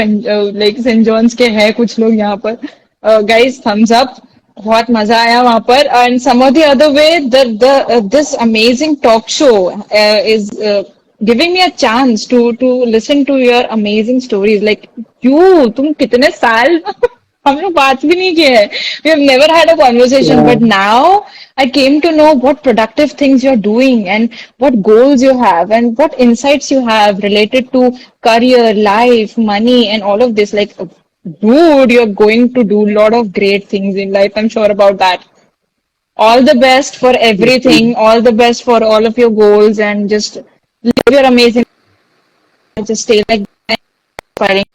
Speaker 3: like St. John's के हैं कुछ लोग यहाँ पर. Guys, thumbs up. बहुत मजा आया वहां पर. And some of the other way, the this amazing talk show is giving me a chance to listen to your amazing stories. Like you, तुम कितने साल हम लोग बात भी नहीं किए हैं. We have never had a conversation,
Speaker 2: Yeah.
Speaker 3: but now I came to know what productive things you're doing and what goals you have and what insights you have related to career, life, money, and all of this. Like, dude, you're going to do a lot of great things in life. I'm sure about that. All the best for everything. All the best for all of your goals, and just live your amazing. Just stay like that, inspiring.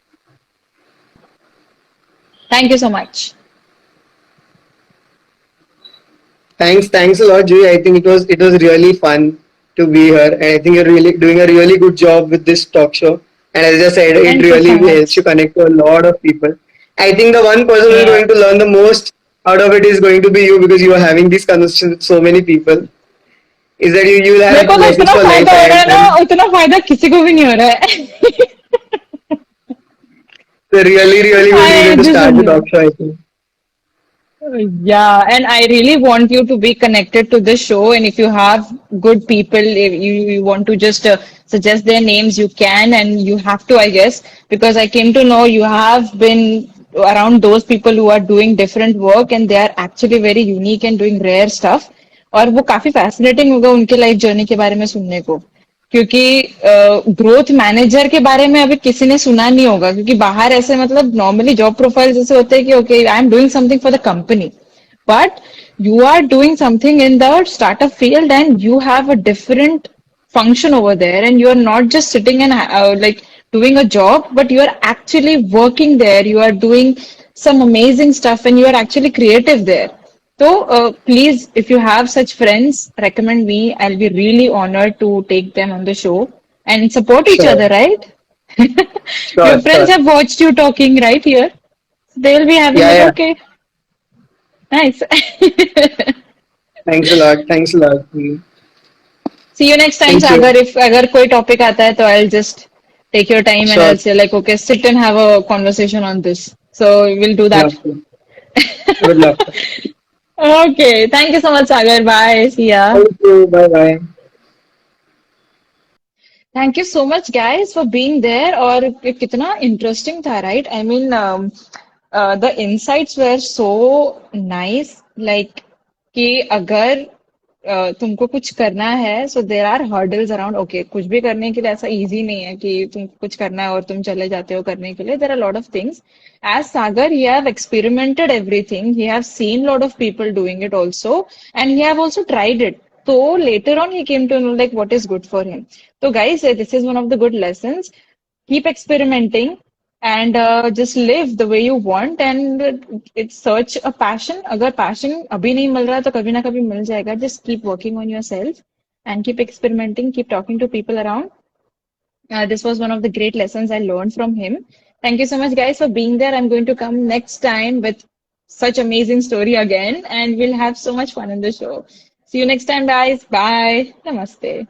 Speaker 3: Thank you so much.
Speaker 2: Thanks a lot, Julie. I think it was really fun to be here, and I think you're really doing a really good job with this talk show. And as I said, it
Speaker 3: Thank you
Speaker 2: really
Speaker 3: so
Speaker 2: helps you
Speaker 3: much.
Speaker 2: connect to a lot of people. I think the one person who's
Speaker 3: Yeah.
Speaker 2: going to learn the most out of it is going to be you because you are having these conversations with so many people. Is that you will
Speaker 3: मेरे
Speaker 2: have
Speaker 3: को तो
Speaker 2: lessons
Speaker 3: इतना
Speaker 2: for life,
Speaker 3: फायदा हो रहा है ना
Speaker 2: and
Speaker 3: उतना फायदा किसी को भी नहीं हो रहा है.
Speaker 2: it's a really really good
Speaker 3: I
Speaker 2: reason to
Speaker 3: just
Speaker 2: start the talk show. I think.
Speaker 3: Yeah, and I really want you to be connected to this show. And if you have good people, if you want to just suggest their names, you can, and you have to, I guess, because I came to know you have been around those people who are doing different work and they are actually very unique and doing rare stuff. और वो काफी fascinating होगा उनके life journey के बारे में सुनने को. क्योंकि ग्रोथ मैनेजर के बारे में अभी किसी ने सुना नहीं होगा क्योंकि बाहर ऐसे मतलब नॉर्मली जॉब प्रोफाइल जैसे होते हैं कि okay I am doing something for the company but you are doing something in the startup field and you have a different function over there and you are not just sitting and like doing a job but you are actually working there, you are doing some amazing stuff and you are actually creative there. So please, if you have such friends, recommend me. I'll be really honored to take them on the show and support each
Speaker 2: Sure,
Speaker 3: other, right? Your
Speaker 2: sure,
Speaker 3: friends
Speaker 2: sure.
Speaker 3: have watched you talking right here. They'll be having
Speaker 2: Yeah,
Speaker 3: it.
Speaker 2: yeah.
Speaker 3: Okay, nice.
Speaker 2: Thanks a lot. Thanks a lot. Mm.
Speaker 3: See you next time,
Speaker 2: Thank
Speaker 3: Sagar.
Speaker 2: you.
Speaker 3: If अगर कोई topic आता है तो I'll just take your time and
Speaker 2: Sure.
Speaker 3: I'll say like, okay, sit and have a conversation on this. So we'll do that.
Speaker 2: Love to. Would love to.
Speaker 3: Okay. Thank you so much, Sagar. Bye. See ya.
Speaker 2: Thank you. Bye bye.
Speaker 3: Thank you so much, guys, for being there. और कितना interesting था, right? I mean, the insights were so nice. Like कि अगर तुमको कुछ करना है, so there are hurdles around. Okay, कुछ भी करने के लिए ऐसा easy नहीं है कि तुम कुछ करना है और तुम चले जाते हो करने के लिए. There are a lot of things. As Sagar, he have experimented everything. He have seen lot of people doing it also, and he have also tried it. So later on, he came to know like what is good for him. So guys, this is one of the good lessons. Keep experimenting and just live the way you want and it's search a passion. अगर passion अभी नहीं मिल रहा तो कभी ना कभी मिल जाएगा. Just keep working on yourself and keep experimenting, keep talking to people around. This was one of the great lessons I learned from him. Thank you so much, guys, for being there. I'm going to come next time with such amazing story again, and we'll have so much fun in the show. See you next time, guys. Bye. Namaste.